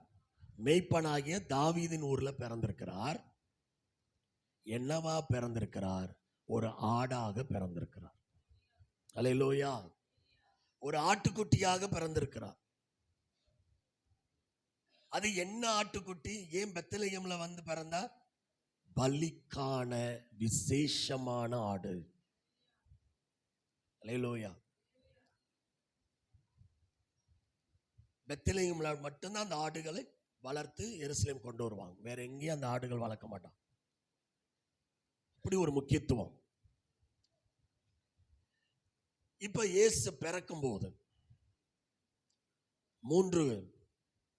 மேய்ப்பனாகிய தாவீதின் ஊர்ல பிறந்திருக்கிறார். என்னவா பிறந்திருக்கிறார்? ஒரு ஆடாக பிறந்திருக்கிறார். அல்லேலூயா. ஒரு ஆட்டுக்குட்டியாக பிறந்திருக்கிறார். அது என்ன ஆட்டுக்குட்டி? ஏன் பெத்லகேம்ல பிறந்தார்? பலிக்கான விசேஷமான ஆடு. அல்லேலூயா. பெத்லகேம்ல மட்டும்தான் அந்த ஆடுகளை வளர்த்து எருசலேம் கொண்டு வருவாங்க. வேற எங்கேயும் அந்த ஆடுகள் வளர்க்க மாட்டாங்க. இப்படி ஒரு முக்கியத்துவம். இப்ப இயேசு பிறக்கும் போது 3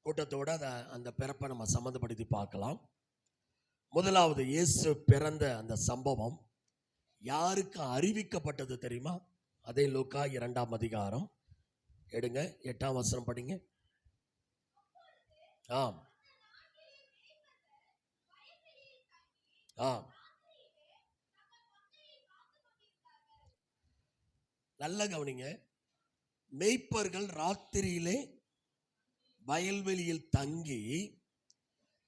கூட்டத்தோட அந்த பிறப்பை நம்ம சம்மந்தப்படுத்தி பார்க்கலாம். முதலாவது, இயேசு பிறந்த அந்த சம்பவம் யாருக்கு அறிவிக்கப்பட்டது தெரியுமா? அதே லூக்கா 2ஆம் அதிகாரம் எடுங்க, 8ஆம் வசனம் படிங்க. ஆம் ஆம் நல்ல கவனிங்க. மேய்ப்பர்கள் ராத்திரியிலே வயல்வெளியில் தங்கி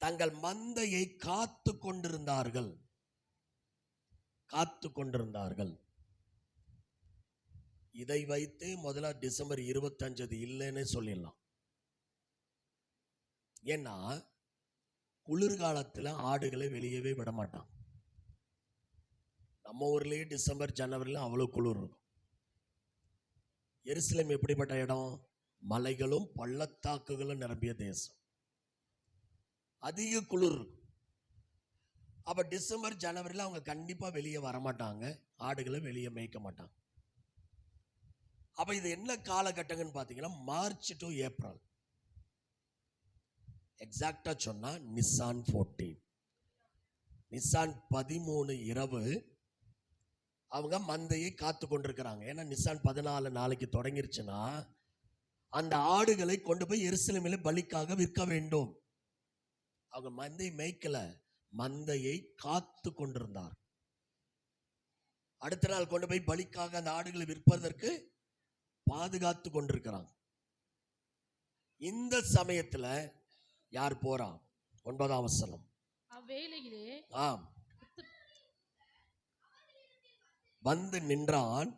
தங்கள் மந்தையை காத்து கொண்டிருந்தார்கள். இதை வைத்து முதல்ல டிசம்பர் 25 இல்லைன்னு சொல்லிடலாம். ஏன்னா குளிர்காலத்துல ஆடுகளை வெளியவே விட மாட்டான். நம்ம ஊர்லயே டிசம்பர் ஜனவரில அவ்வளவு குளிர் இருக்கும். எருசலேம் எப்படிப்பட்ட இடம்? மலைகளும் பள்ளத்தாக்குகளும் நிரம்பிய தேசம், அதிக குளிர் இருக்கும். அப்ப டிசம்பர் ஜனவரில அவங்க கண்டிப்பா வெளியே வரமாட்டாங்க, ஆடுகளை வெளியே மேய்க்க மாட்டாங்க. அப்ப இது என்ன காலகட்டங்கன்னு பாத்தீங்கன்னா மார்ச் டு ஏப்ரல். எக்ஸாக்டா சொன்னா நிசான் 14, நிசான் 13 இரவு அவங்க மந்தையை காத்து கொண்டிருக்கிறாங்க. ஏன்னா நிசான் 14 நாளைக்கு தொடங்கிருச்சுன்னா அந்த ஆடுகளை கொண்டு போய் எருசலேமிலே பலிக்காக விற்க வேண்டும். அவங்க மந்தை மேய்க்கல, மந்தையை காத்து கொண்டிருந்தார். அடுத்த நாள் கொண்டு போய் பலிக்காக அந்த ஆடுகளை விற்பதற்கு பாதுகாத்து கொண்டிருக்கிறாங்க. இந்த சமயத்துல யார் போறா? 9ஆம் வசனம். அவ்வேளையிலே ஆம், வந்து நின்றான்,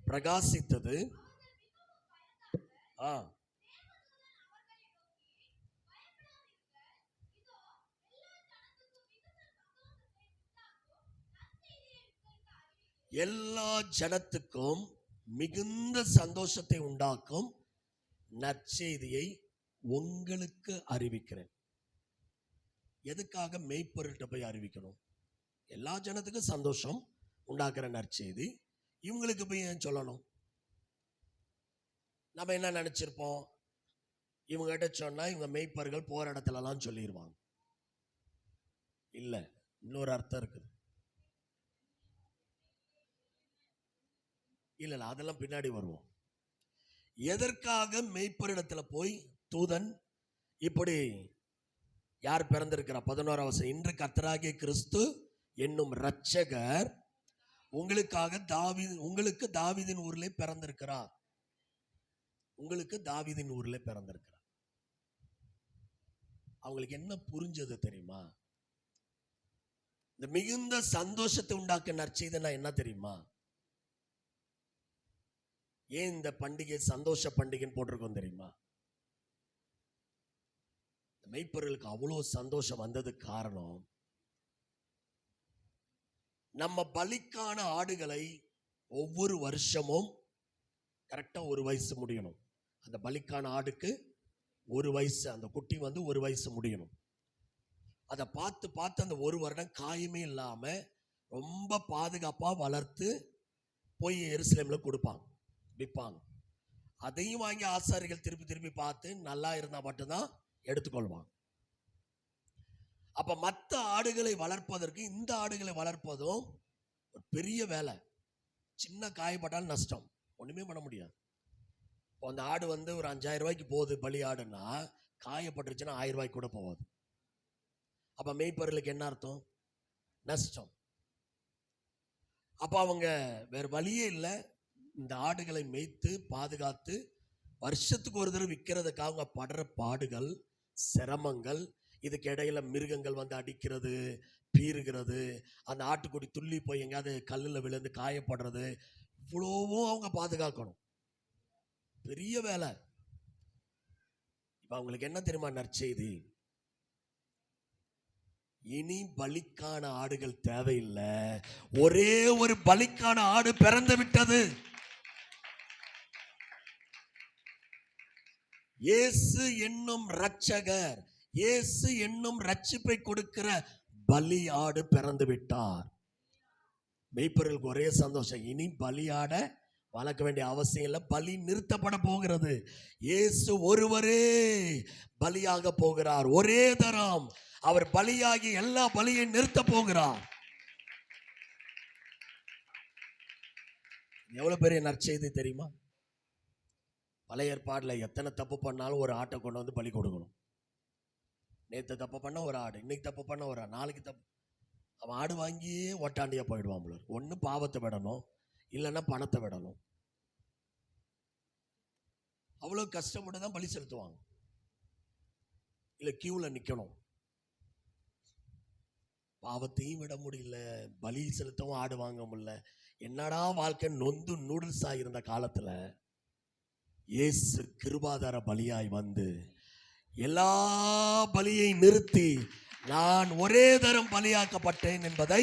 பிரகாசித்தது. எல்லா ஜனத்துக்கும் மிகுந்த சந்தோஷத்தை உண்டாக்கும் நற்செய்தியை உங்களுக்கு அறிவிக்கிறேன். எதுக்காக மேய்ப்பொருள்கிட்ட போய் அறிவிக்கணும்? எல்லா ஜனத்துக்கும் சந்தோஷம் உண்டாக்குற நற்செய்தி இவங்களுக்கு போய் ஏன் சொல்லணும்? நம்ம என்ன நினைச்சிருப்போம்? இவங்க கிட்ட சொன்னா இவங்க மேய்ப்பர்கள் போற இடத்துல எல்லாம் சொல்லிடுவாங்க. இல்ல, இன்னொரு அர்த்தம் இருக்குது. இல்ல, அதெல்லாம் பின்னாடி வருவோம். எதற்காக மேய்ப்பரிடத்துல போய் தூதன் இப்படி யார் பிறந்திருக்கிறா? 11ஆம் வசனம். இன்று கர்த்தராகிய கிறிஸ்து என்னும் இரட்சகர் உங்களுக்கு தாவீதின் ஊரிலே பிறந்திருக்கிறார். உங்களுக்கு தாவீதின் ஊரிலே பிறந்திருக்கிறார். அவங்களுக்கு என்ன புரிஞ்சது தெரியுமா? இந்த மிகுந்த சந்தோஷத்தை உண்டாக்க நற்செய்தினா என்ன தெரியுமா? ஏன் இந்த பண்டிகை சந்தோஷ பண்டிகைன்னு போட்டிருக்கோம் தெரியுமா? மெய்ப்பொருளுக்கு அவ்வளவு சந்தோஷம் வந்தது காரணம், நம்ம பலிக்கான ஆடுகளை ஒவ்வொரு வருஷமும் கரெக்டா 1 வயசு முடியணும். அந்த பலிக்கான ஆடுக்கு 1 வயசு, அந்த குட்டி வந்து 1 வயசு முடியணும். அதை பார்த்து பார்த்து அந்த 1 வருடம் காயமே இல்லாம ரொம்ப பாதுகாப்பா வளர்த்து போய் எருசலேம்ல கொடுப்பாங்க, விற்பாங்க. அதையும் வாங்கி ஆசாரிகள் திருப்பி திருப்பி பார்த்து நல்லா இருந்தா மட்டும்தான் எடுத்துக்கொள்வாங்க. அப்ப மற்ற ஆடுகளை வளர்ப்பதற்கு இந்த ஆடுகளை வளர்ப்பதும் ஒரு பெரிய வேலை. சின்ன காயப்பட்டாலும் நஷ்டம், ஒண்ணுமே பண்ண முடியாது. அந்த ஆடு வந்து ஒரு 5000 ரூபாய்க்கு போகுது பலி ஆடுன்னா, காயப்பட்டுருச்சுன்னா 1000 ரூபாய்க்கு கூட போகாது. அப்ப மேய்ப்பொருளுக்கு என்ன அர்த்தம்? நஷ்டம். அப்ப அவங்க வேற வழியே இல்லை, இந்த ஆடுகளை மேய்த்து பாதுகாத்து வருஷத்துக்கு ஒரு தடவை விற்கிறதுக்காக அவங்க படுற பாடுகள், சிரமங்கள், இதுக்கு இடையில மிருகங்கள் வந்து அடிக்கிறது, பீறுகிறது, அந்த ஆட்டுக்குடி துள்ளி போய் எங்கேயாவது கல்லுல விழுந்து காயப்படுறது, இவ்வளவும் அவங்க பாதுகாக்கணும். பெரிய வேலை. இப்ப அவங்களுக்கு என்ன தெரியுமா நற்செய்தி? இனி பலிக்கான ஆடுகள் தேவையில்லை, ஒரே ஒரு பலிக்கான ஆடு பிறந்து விட்டது. இயேசு என்னும் இரட்சகர், இயேசு என்னும் ரட்சிப்பை கொடுக்கிற பலியாடு பிறந்து விட்டார். மேய்ப்பர்களுக்கு ஒரே சந்தோஷம், இனி பலியாட வளர்க்க வேண்டிய அவசியம் இல்லை, பலி நிறுத்தப்பட போகிறது. இயேசு ஒருவரே பலியாக போகிறார். ஒரே தரம் அவர் பலியாகி எல்லா பலியை நிறுத்த போகிறார். எவ்வளவு பெரிய நற்செய்தி தெரியுமா? பழைய ஏற்பாடுல எத்தனை தப்பு பண்ணாலும் ஒரு ஆட்டை கொண்டு வந்து பலி கொடுக்கணும். நேற்று தப்பு பண்ண ஒரு ஆடு, இன்னைக்கு தப்பு பண்ண ஒரு ஆடு, நாளைக்கு தப்பு. அவன் ஆடு வாங்கியே ஒட்டாண்டியா போயிடுவான் போல. ஒன்று பாவத்தை விடணும், இல்லைன்னா பணத்தை விடணும். அவ்வளோ கஷ்டப்பட்டு தான் பலி செலுத்துவாங்க. இல்லை கியூவில் நிற்கணும். பாவத்தையும் விட முடியல, பலி செலுத்தவும் ஆடு வாங்க முடியல. என்னடா வாழ்க்கை நொந்து நூடுல்ஸ் ஆகியிருந்த காலத்தில் இயேசு கிருபாதார பலியாய் வந்து எல்லா பலியை நிறுத்தி நான் ஒரே தரம் பலியாக்கப்பட்டேன் என்பதை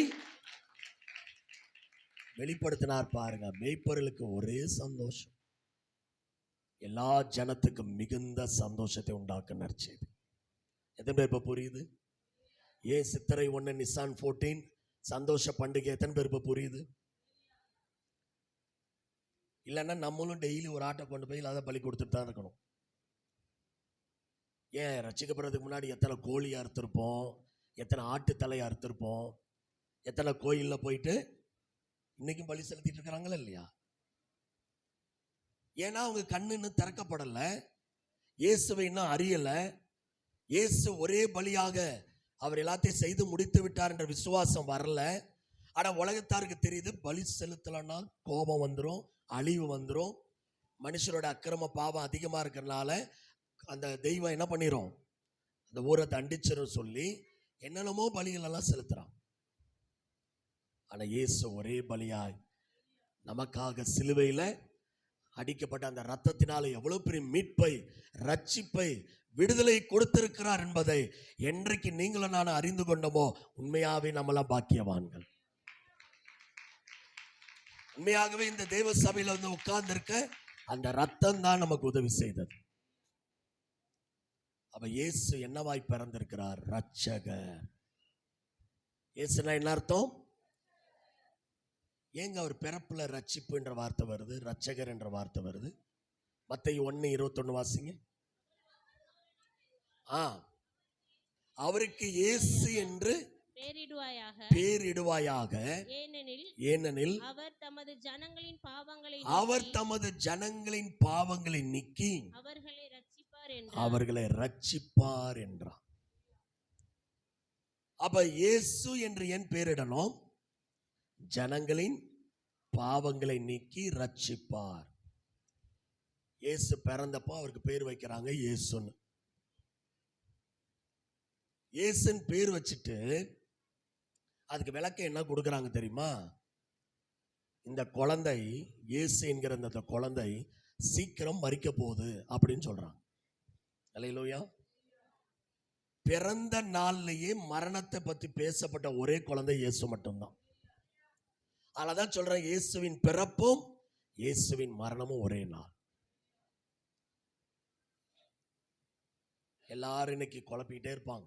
வெளிப்படுத்தினார். பாருங்க, மேய்ப்பர்களுக்கு ஒரே சந்தோஷம், எல்லா ஜனத்துக்கும் மிகுந்த சந்தோஷத்தை உண்டாக்க நற்செய்தி. எத்தனை பேர் இப்ப புரியுது? ஏன் சித்திரை 1 நிசான் 14 சந்தோஷ பண்டிகை எத்தனை பேர் இப்ப புரியுது? இல்லைன்னா நம்மளும் டெய்லி ஒரு ஆட்டை கொண்டு போய் அதை பலி கொடுத்துட்டு தான் இருக்கணும். ஏன் ரட்சிக்கப்படுறதுக்கு முன்னாடி எத்தனை கோழி அறுத்திருப்போம், எத்தனை ஆட்டு தலையை அறுத்திருப்போம், எத்தனை கோயிலில் போயிட்டு இன்னைக்கும் பலி செலுத்திட்டு இருக்கிறாங்களா இல்லையா? ஏன்னா அவங்க கண்ணுன்னு திறக்கப்படலை, இயேசுவை இன்னும் அறியல. இயேசு ஒரே பலியாக அவர் எல்லாத்தையும் செய்து முடித்து விட்டார் என்ற விசுவாசம் வரல. ஆனா உலகத்தாருக்கு தெரியுது, பலி செலுத்தலைன்னா கோபம் வந்துடும், அழிவு வந்துடும், மனுஷரோட அக்கிரம பாவம் அதிகமா இருக்கிறதுனால அந்த தெய்வம் என்ன பண்ணிரும், அந்த ஊரை தண்டிச்சிரும் சொல்லி என்னென்னமோ பலிகள் எல்லாம் செலுத்துறான். ஆனா இயேசு ஒரே பலியாய் நமக்காக சிலுவையில அடிக்கப்பட்ட அந்த ரத்தத்தினால எவ்வளவு பெரிய மீட்பை, ரட்சிப்பை, விடுதலை கொடுத்திருக்கிறார் என்பதை என்றைக்கு நீங்களும் நான் அறிந்து கொண்டோமோ உண்மையாவே நம்மளாம் பாக்கியவான்கள். உண்மையாகவே இந்த தேவ சபையில வந்து உட்கார்ந்திருக்க அந்த ரத்தம் தான் நமக்கு உதவி செய்தது. அப்ப இயேசு என்னவாய் பிறந்திருக்கிறார்? ரட்சகர். இயேசுனா என்ன அர்த்தம்? ஏங்க அவர் பிறப்புல ரட்சிப்பு என்ற வார்த்தை வருது, ரட்சகர் என்ற வார்த்தை வருது? மத்தேயு 1:21 வாசிங்க. அவருக்கு இயேசு என்று பேரிடுவாயாக, ஏனெனில் அவர் தமது ஜனங்களின் பாவங்களை நீக்கி அவர்களை ரட்சிப்பார் என்றார். அப்ப இயேசு என்று ஏன் பேரிடணும்? ஜனங்களின் பாவங்களை நீக்கி ரட்சிப்பார். இயேசு பிறந்தப்போ அவருக்கு பேர் வைக்கிறாங்க இயேசுன்னு. இயேசுன்னு பேர் வச்சுட்டு அதுக்கு விளக்கம் என்ன கொடுக்குறாங்க தெரியுமா? இந்த குழந்தை, இயேசு என்கிற இந்த குழந்தை சீக்கிரம் மரிக்க போகுது அப்படின்னு சொல்றாங்க. அல்லேலூயா. பிறந்த நாள்லயே மரணத்தை பத்தி பேசப்பட்ட ஒரே குழந்தை இயேசு மட்டும்தான். அதனாலதான் சொல்றேன், இயேசுவின் பிறப்பும் இயேசுவின் மரணமும் ஒரே நாள். எல்லாரும் இன்னைக்கு குழப்பிக்கிட்டே இருப்பாங்க.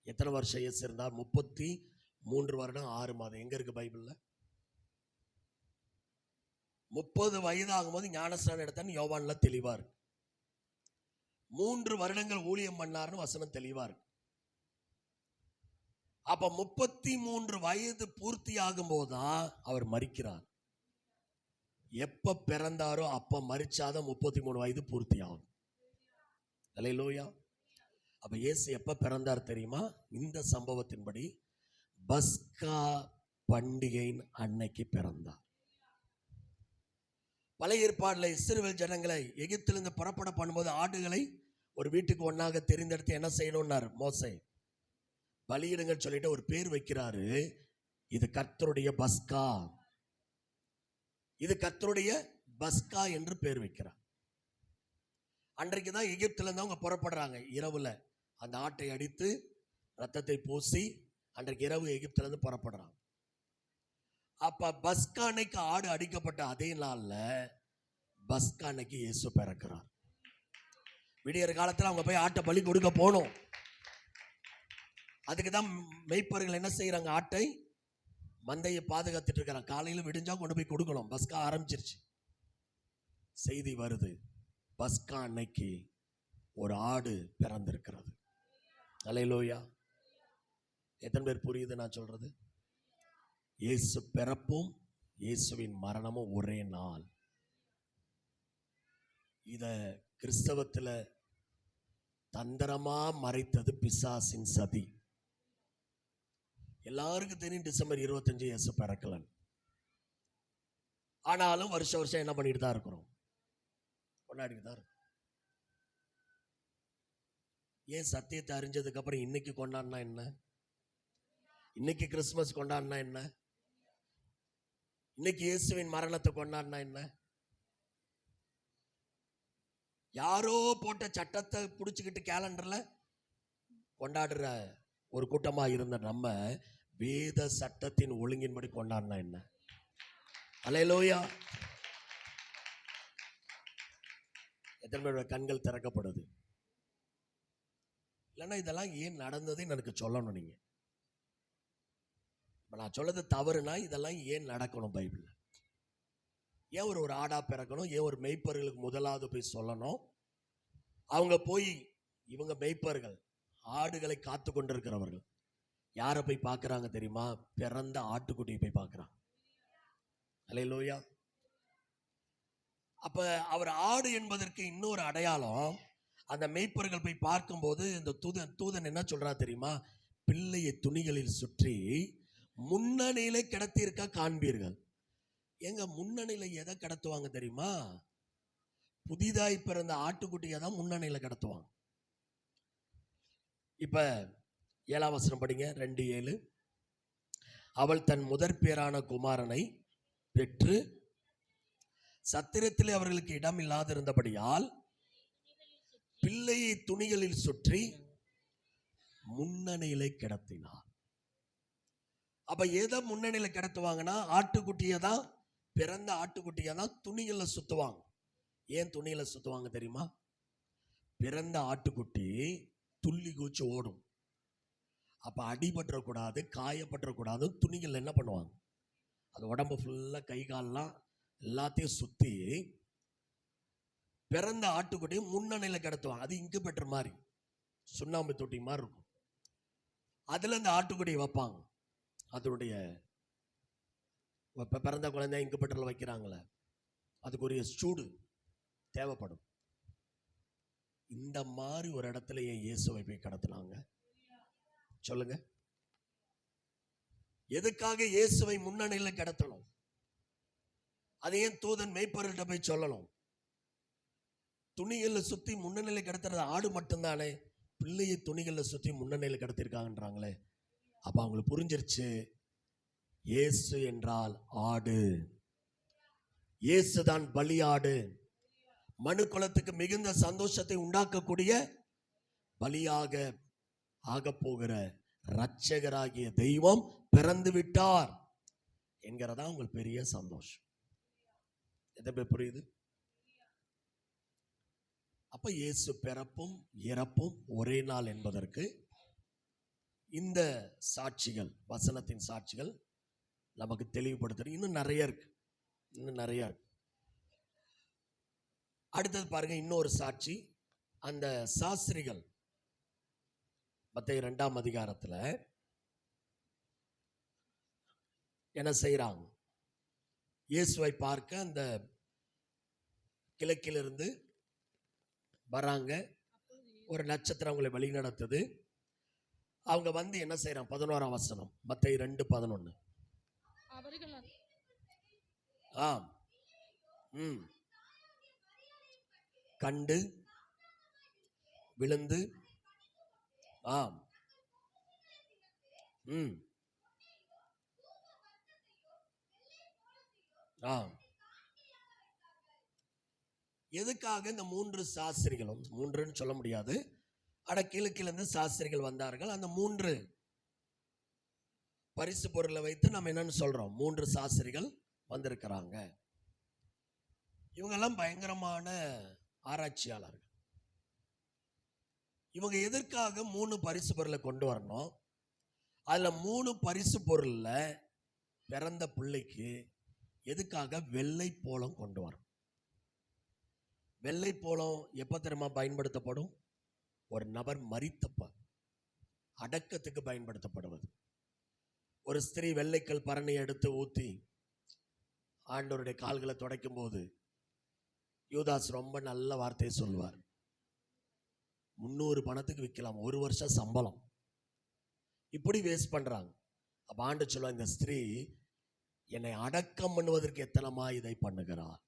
எத்தனை வருஷம் இயேசு இருந்தார்? 33 வருடம் 6 மாதம். எங்க இருக்கு பைபிள்ல? 30 வயது ஆகும்போது ஞானஸ்நானம் எடுத்தான்னு யோவான்ல தெளிவா இருக்கு. 3 வருடங்கள் ஊழியம் பண்ணாருன்னு வசனம் தெளிவா இருக்கு. அப்ப 33 வயது பூர்த்தி ஆகும் போதுதான் அவர் மரிக்கிறார். எப்ப பிறந்தாரோ அப்ப மரிச்சாதான் 33 வயது பூர்த்தி ஆகும். அல்லேலூயா. அப்ப இயேசு எப்ப பிறந்தார் தெரியுமா? இந்த சம்பவத்தின்படி பஸ்கா பண்டிகையின் அன்னைக்கு பிறந்தார். பழைய ஏற்பாடுல இஸ்ரவேல் ஜனங்களை எகிப்திலிருந்து புறப்பட பண்ணும்போது ஆடுகளை ஒரு வீட்டுக்கு ஒன்னாக தெரிந்தெடுத்து என்ன செய்யணும்னாரு மோசே? பலியிடுங்கள் சொல்லிட்டு ஒரு பேர் வைக்கிறாரு. இது கர்த்தருடைய பஸ்கா, இது கர்த்தருடைய பஸ்கா என்று பேர் வைக்கிறார். அன்றைக்கு தான் எகிப்துல இருந்து அவங்க புறப்படுறாங்க. இரவுல அந்த ஆட்டை அடித்து ரத்தத்தை பூசி அன்றைக்கு இரவு எகிப்துல இருந்து புறப்படுறாங்க. அப்ப பஸ்கா அன்னைக்கு ஆடு அடிக்கப்பட்ட அதே நாள்ல பஸ்கா அன்னைக்கு இயேசு பிறக்கிறார். விடியற் காலத்துல அவங்க போய் ஆட்டை பலி கொடுக்க போகணும். அதுக்கு தான் மெய்ப்பர்கள் என்ன செய்யறாங்க, ஆட்டை மந்தையை பாதுகாத்துட்டு இருக்கிறாங்க. காலையில விடிஞ்சா கொண்டு போய் கொடுக்கணும். பஸ்கா ஆரம்பிச்சிருச்சு. செய்தி வருது, பஸ்கா அன்னைக்கு ஒரு ஆடு பிறந்திருக்கிறது. அல்லேலூயா. எத்தனை பேர் புரியுது நான் சொல்றது? இயேசு பிறப்பும் இயேசுவின் மரணமும் ஒரே நாள். இத கிறிஸ்தவத்துல தந்திரமா மறைத்தது பிசாசின் சதி. எல்லாருக்கும் தெரியும் டிசம்பர் 25 இயேசு பிறக்கலன். ஆனாலும் வருஷம் வருஷம் என்ன பண்ணிட்டு தான் இருக்கிறோம், கொண்டாடிட்டு தான் இருக்கோம். ஏன் சத்தியத்தை அறிஞ்சதுக்கு அப்புறம் இன்னைக்கு கொண்டாடினா என்ன? இன்னைக்கு கிறிஸ்துமஸ் கொண்டாடினா என்ன? இன்னைக்கு இயேசுவின் மரணத்தை கொண்டாடினா என்ன? யாரோ போட்ட சட்டத்தை புடிச்சுக்கிட்டு கேலண்டர்ல கொண்டாடுற ஒரு கூட்டமா இருந்த நம்ம வேத சட்டத்தின் ஒழுங்கின்படி கொண்டாடினா என்ன? அல்லேலூயா. எத்தனை பேரோட கண்கள் திறக்கப்படுது? இல்லைன்னா இதெல்லாம் ஏன் நடந்ததுன்னு எனக்கு சொல்லணும். நீங்க நான் சொல்லது தவறுனா இதெல்லாம் ஏன் நடக்கணும்? பைபிள்ல ஏன் ஒரு ஆடா பிறக்கணும்? ஏன் ஒரு மெய்ப்பர்களுக்கு முதலாவது போய் சொல்லணும்? அவங்க போய், இவங்க மெய்ப்பர்கள் ஆடுகளை காத்து கொண்டிருக்கிறவர்கள் யாரை போய் பார்க்கறாங்க தெரியுமா? பிறந்த ஆட்டுக்குட்டியை போய் பார்க்கறாங்க. அல்லேலூயா. அப்ப அவர் ஆடு என்பதற்கு இன்னொரு அடையாளம். அந்த மெய்ப்பர்கள் போய் பார்க்கும்போது இந்த தூதன் என்ன சொல்றா தெரியுமா? பிள்ளையை துணிகளில் சுற்றி முன்னணியிலே கிடத்தி இருக்க காண்பீர்கள். எங்க முன்னணியில எதை கடத்துவாங்க தெரியுமா? புதிதாய் பிறந்த ஆட்டுக்குட்டியை தான் முன்னணியில கடத்துவாங்க. இப்ப 7ஆம் வசனம் படிங்க, 2:7. அவள் தன் முதற் பேரான குமாரனை பெற்று சத்திரத்திலே அவர்களுக்கு இடம் இல்லாதிருந்தபடியால் பிள்ளையை துணிகளில் சுற்றி முன்னணியிலே கிடத்தினார். அப்ப எதை முன்னணியில கிடத்துவாங்கன்னா, ஆட்டுக்குட்டியை தான், பிறந்த ஆட்டுக்குட்டியை தான் துணிகளை சுத்துவாங்க. ஏன் துணியில சுத்துவாங்க தெரியுமா? பிறந்த ஆட்டுக்குட்டி துள்ளி கூச்சு ஓடும். அப்ப அடிபற்றக்கூடாது, காயப்பற்றக்கூடாது. துணிகள் என்ன பண்ணுவாங்க, அது உடம்பு ஃபுல்லா கை கால்லாம் எல்லாத்தையும் சுத்தி பிறந்த ஆட்டுக்குட்டியை முன்னணியில கிடத்துவாங்க. அது இன்குபேட்டர் மாதிரி, சுண்ணாம்பு தொட்டி மாதிரி இருக்கும். அதுல இந்த ஆட்டுக்குட்டியை வைப்பாங்க. அதனுடைய பிறந்த குழந்தை இன்குபேட்டர்ல வைக்கிறாங்களே, அதுக்குரிய சூடு தேவைப்படும். இந்த மாதிரி ஒரு இடத்துல ஏன் இயேசுவை போய் கடத்தினாங்க சொல்லுங்க? எதுக்காக இயேசுவை முன்னணியில கடத்தணும்? அது ஏன் தூதன் மெய்ப்பொருள்கிட்ட போய் சொல்லணும்? துணிகளை சுத்தி முன்னணியில கடத்துறது ஆடு மட்டும்தானே, பிள்ளையை துணிகளை சுத்தி முன்னணியில கடத்திருக்காங்கன்றாங்களே. அப்ப அவங்களுக்கு புரிஞ்சிருச்சு, இயேசு என்றால் ஆடு, இயேசுதான் பலியாடு. மனு குலத்துக்கு மிகுந்த சந்தோஷத்தை உண்டாக்கக்கூடிய பலியாக ஆகப் போகிற இரட்சகராகிய தெய்வம் பிறந்து விட்டார் என்கிறதா உங்களுக்கு பெரிய சந்தோஷம். எதை புரியுது? அப்ப இயேசு பிறப்பும் இறப்பும் ஒரே நாள் என்பதற்கு இந்த சாட்சிகள், வசனத்தின் சாட்சிகள் நமக்கு தெளிவுபடுத்துறது. இன்னும் நிறைய இருக்கு, இன்னும் நிறைய இருக்கு. அடுத்தது பாருங்க, இன்னொரு சாட்சி. அந்த சாஸ்திரிகள் மத்தேயு 2ஆம் அதிகாரத்துல என்ன செய்யறாங்க? இயேசுவை பார்க்க அந்த கிழக்கிலிருந்து வராங்க. ஒரு நட்சத்திரம் அவங்களை வழி நடத்துது. அவங்க வந்து என்ன செய்யறாங்க? 11ஆம் வசனம், மத்தேயு 2:11. ஆம், கண்டு விழுந்து, ஆம், ஆம். எதுக்காக இந்த 3 சாஸ்திரிகளும், 3ன்னு சொல்ல முடியாது, அட கிழக்கிலிருந்து சாஸ்திரிகள் வந்தார்கள். அந்த 3 பரிசு பொருளை வைத்து நம்ம என்னன்னு சொல்றோம்? 3 சாஸ்திரிகள் வந்திருக்கிறாங்க. இவங்கெல்லாம் பயங்கரமான ஆராய்ச்சியாளர்கள். இவங்க எதற்காக 3 பரிசு பொருளை கொண்டு வரணும்? அதுல 3 பரிசு பொருள்ல பிறந்த பிள்ளைக்கு எதுக்காக வெள்ளை போளம் கொண்டு வரும்? வெள்ளை போளம் எப்ப தெரியுமா பயன்படுத்தப்படும்? ஒரு நபர் மரித்தப்ப அடக்கத்துக்கு பயன்படுத்தப்படுவது. ஒரு ஸ்திரீ வெள்ளைக்கல் பரணி எடுத்து ஊத்தி ஆண்டவருடைய கால்களை துடைக்கும் போது யூதாஸ் ரொம்ப நல்ல வார்த்தையை சொல்வார். 300 பணத்துக்கு விற்கலாம், 1 வருஷம் சம்பளம். இப்படி வேஸ்ட் பண்றாங்க. அப்ப ஆண்டு சொல்லுவா, இந்த ஸ்திரீ என்னை அடக்கம் பண்ணுவதற்கு எத்தனமா இதை பண்ணுகிறார்.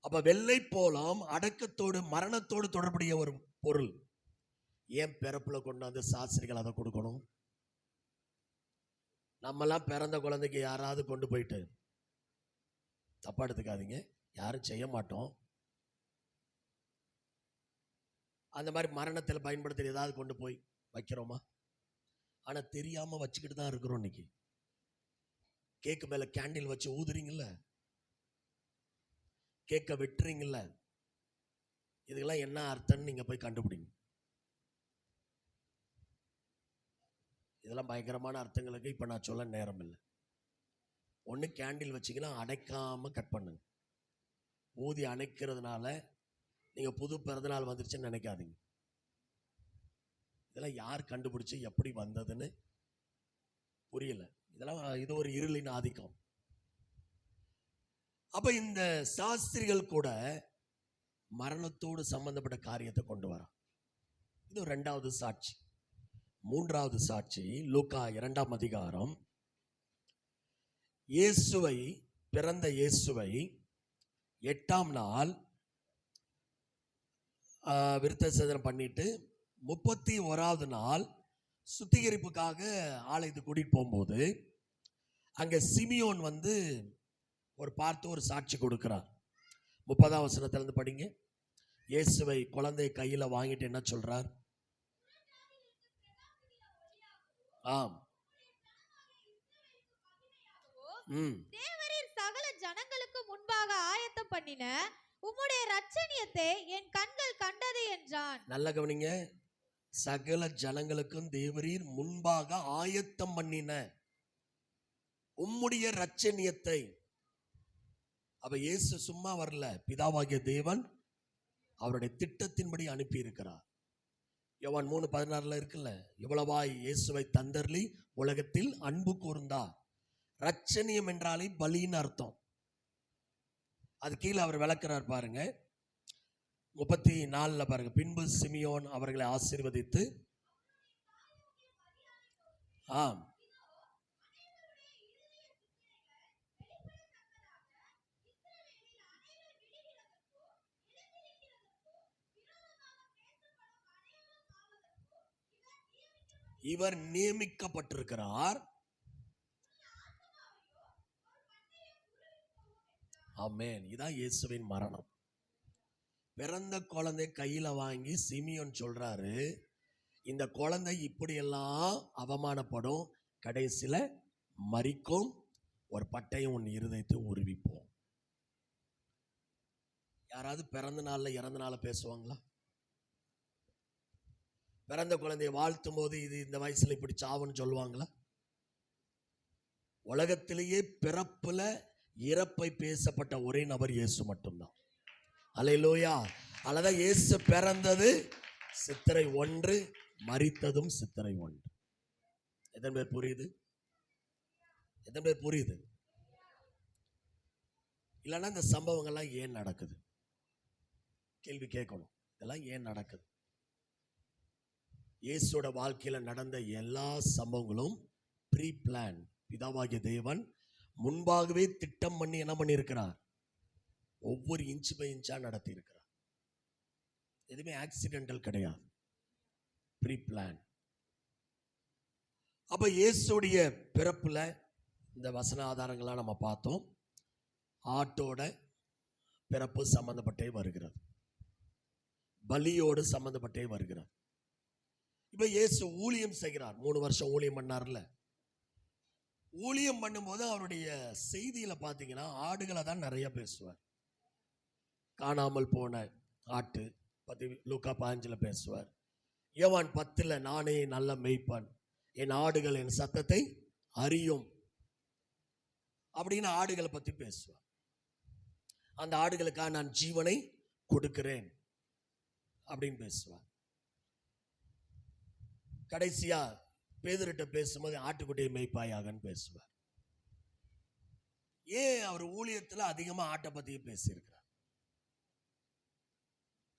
அப்ப வெள்ளை போலம் அடக்கத்தோடு மரணத்தோடு தொடர்புடைய ஒரு பொருள். ஏன் பிறப்புல கொண்டாந்து சாஸ்திரிகள் அதை கொடுக்கணும்? நம்மெல்லாம் பிறந்த குழந்தைக்கு யாராவது கொண்டு போயிட்டு, தப்பா எடுத்துக்காதீங்க, யாரும் செய்ய மாட்டோம், அந்த மாதிரி மரணத்தில் பயன்படுத்த ஏதாவது கொண்டு போய் வைக்கிறோமா? ஆனா தெரியாம வச்சுக்கிட்டு தான் இருக்கிறோம். இன்னைக்கு கேக்கு மேல கேண்டில் வச்சு ஊதுறீங்கல்ல, கேக்க வெட்டுறீங்கல்ல, இதுக்கெல்லாம் என்ன அர்த்தம்னு நீங்க போய் கண்டுபிடிங்க. இதெல்லாம் பயங்கரமான அர்த்தங்களுக்கு இப்ப நான் சொல்ல நேரம் இல்லை. ஒண்ணு கேண்டில் வச்சீங்கன்னா அணைக்காம கட் பண்ணுங்க. ஊதி அணைக்கிறதுனால நீங்க புது பிறந்தநாள் வந்துருச்சுன்னு நினைக்காதீங்க. இதெல்லாம் யார் கண்டுபிடிச்சு எப்படி வந்ததுன்னு புரியல. இதெல்லாம் இது ஒரு இருளின் ஆதிக்கம். அப்ப இந்த சாஸ்திரிகள் கூட மரணத்தோடு சம்பந்தப்பட்ட காரியத்தை கொண்டு வர. இது 2வது சாட்சி. 3வது சாட்சி லூக்கா 2ஆம் அதிகாரம். இயேசுவை, பிறந்த இயேசுவை 8ஆம் நாள் விருத்த சேதனம் பண்ணிட்டு 31வது நாள் சுத்திகரிப்புக்காக ஆலயத்தை கூட்டிட்டு போகும்போது அங்க சிமியோன் வந்து பார்த்து ஒரு சாட்சி கொடுக்கிறார். 30ஆம் வசனத்திலிருந்து படிங்க. இயேசுவை குழந்தை கையில வாங்கிட்டு என்ன சொல்றார்? ஆம். தேவரீர் சகல ஜனங்களுக்கு முன்பாக ஆயத்தம் பண்ணின உம்முடைய இரட்சணியத்தை என் கண்கள் கண்டது என்றான். நல்ல கவனிங்க. சகல ஜனங்களுக்கும் தேவரீர் முன்பாக ஆயத்தம் பண்ணின உம்முடைய இரட்சணியத்தை. அப்ப இயேசு சும்மா வரல, பிதாவாகிய தேவன் அவருடைய திட்டத்தின்படி அனுப்பி இருக்கிறார். யோவான் 3:16 இருக்குல்ல, இவ்வளவாய் இயேசுவை தந்தர்லி உலகத்தில் அன்பு கூர்ந்தார். இரட்சணியம் என்றாலே பலின்னு அர்த்தம். அது கீழே அவர் விளக்குறார் பாருங்க. 34 பாருங்க. பின்பு சிமியோன் அவர்களை ஆசீர்வதித்து, ஆம், இவர் நியமிக்கப்பட்டிருக்கிறார். ஆமென். இதான் இயேசுவின் மரணம். பிறந்த குழந்தை கையில வாங்கி சிமியோன் சொல்றாரு, இந்த குழந்தை இப்படியெல்லாம் அவமானப்படும், கடைசியில மரிக்கும், ஒரு பட்டையும் உன் இருதயத்தை உருவிப்போம். யாராவது பிறந்த நாள்ல இறந்த நாள பேசுவாங்களா? பிறந்த குழந்தையை வாழ்த்தும் போது இது இந்த வயசுல இப்படி சாவுன்னு சொல்லுவாங்களா? உலகத்திலேயே பிறப்புல இறப்பை பேசப்பட்ட ஒரே நபர் இயேசு மட்டும்தான். அல்லேலூயா. அல்லதான் இயேசு பிறந்தது சித்திரை 1, மரித்ததும் சித்திரை 1. எத்தனை பேர் புரியுது? எத்தனை பேர் புரியுது? இல்லைன்னா இந்த சம்பவங்கள்லாம் ஏன் நடக்குது? கேள்வி கேட்கணும். இதெல்லாம் ஏன் நடக்குது? இயேசுவோட வாழ்க்கையில நடந்த எல்லா சம்பவங்களும் ப்ரீ பிளான். பிதாவாகிய தேவன் முன்பாகவே திட்டம் பண்ணி என்ன பண்ணியிருக்கிறார்? ஒவ்வொரு இன்ச் பை இன்ச்சா நடத்தி இருக்கிறார். எதுவுமே ஆக்சிடென்டல் கிடையாது, ப்ரீ பிளான். அப்ப இயேசுடைய பிறப்புல இந்த வசன ஆதாரங்கள்லாம் நம்ம பார்த்தோம். ஆட்டோட பிறப்பு சம்பந்தப்பட்டே வருகிறது, பலியோடு சம்பந்தப்பட்டே வருகிறது. இப்ப இயேசு ஊழியம் செய்கிறார். 3 வருஷம் ஊழியம் பண்ணார்ல. ஊழியம் பண்ணும்போது அவருடைய செய்தியில பாத்தீங்கன்னா ஆடுகளை தான் நிறைய பேசுவார். காணாமல் போன ஆட்டு பத்தி லூக்கா 15 பேசுவார். யோவான் 10 நானே நல்ல மேய்ப்பன், என் ஆடுகள் என் சத்தத்தை அறியும் அப்படின்னு ஆடுகளை பத்தி பேசுவார். அந்த ஆடுகளுக்காக நான் ஜீவனை கொடுக்கிறேன் அப்படின்னு பேசுவார். கடைசியா பேதுருட்ட பேசும்போது ஆட்டுக்குட்டியை மேய்ப்பாயாகன்னு பேசுவார். ஏன் அவர் ஊழியத்துல அதிகமா ஆட்டை பத்தியே பேசியிருக்கிறார்?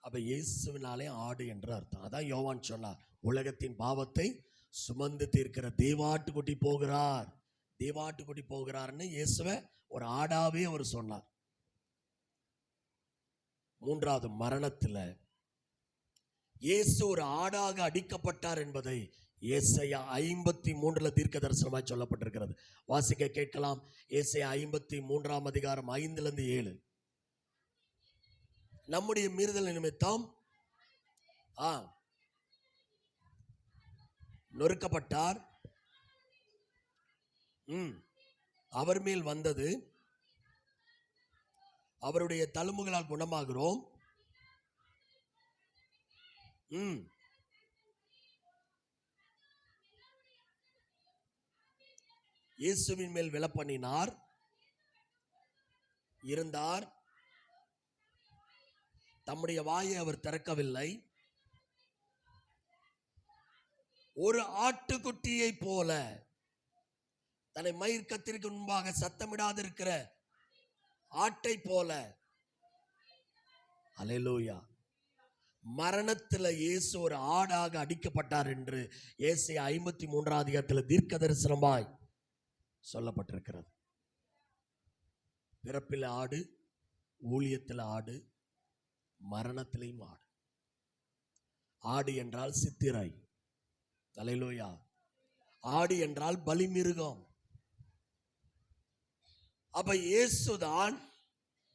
அப்ப இயேசுவினாலே ஆடு என்று அர்த்தம். அதான் யோவான் சொன்னார், உலகத்தின் பாவத்தை சுமந்து தீர்க்கிற தேவாட்டுக்குட்டி போகிறார். தேவாட்டுக்குட்டி போகிறார்னு இயேசுவை ஒரு ஆடாவே அவர் சொன்னார். மூன்றாவது, மரணத்துல இயேசு ஒரு ஆடாக அடிக்கப்பட்டார் என்பதை ஏசாயா 53 தீர்க்க தரிசனமாய் சொல்லப்பட்டிருக்கிறது. வாசிக்க கேட்கலாம். ஏசாயா 53 அதிகாரம் 5-7. நம்முடைய மீறுதல் நிமித்தம் நொறுக்கப்பட்டார், அவர் மேல் வந்தது, அவருடைய தழும்புகளால் குணமாகிறோம். இயேசுவின் மேல் விழப்பண்ணினார், இருந்தார், தம்முடைய வாயை அவர் திறக்கவில்லை. ஒரு ஆட்டுக்குட்டியை போல தன்னை மயிர் கத்திரிக்கு முன்பாக சத்தமிடாதிருக்கிற ஆட்டை போல. அல்லேலூயா. மரணத்துல இயேசு ஒரு ஆடாக அடிக்கப்பட்டார் என்று ஏசாயா 53 அதிகாரத்தில் தீர்க்க தரிசனமாய் சொல்லப்பட்டிருக்கிறது. பிறப்பில் ஆடு, ஊழியத்தில் ஆடு, மரணத்திலையும் ஆடு. ஆடு என்றால் சித்திரை. அல்லேலூயா. ஆடு என்றால் பலிமிருகம். அப்ப இயேசுதான்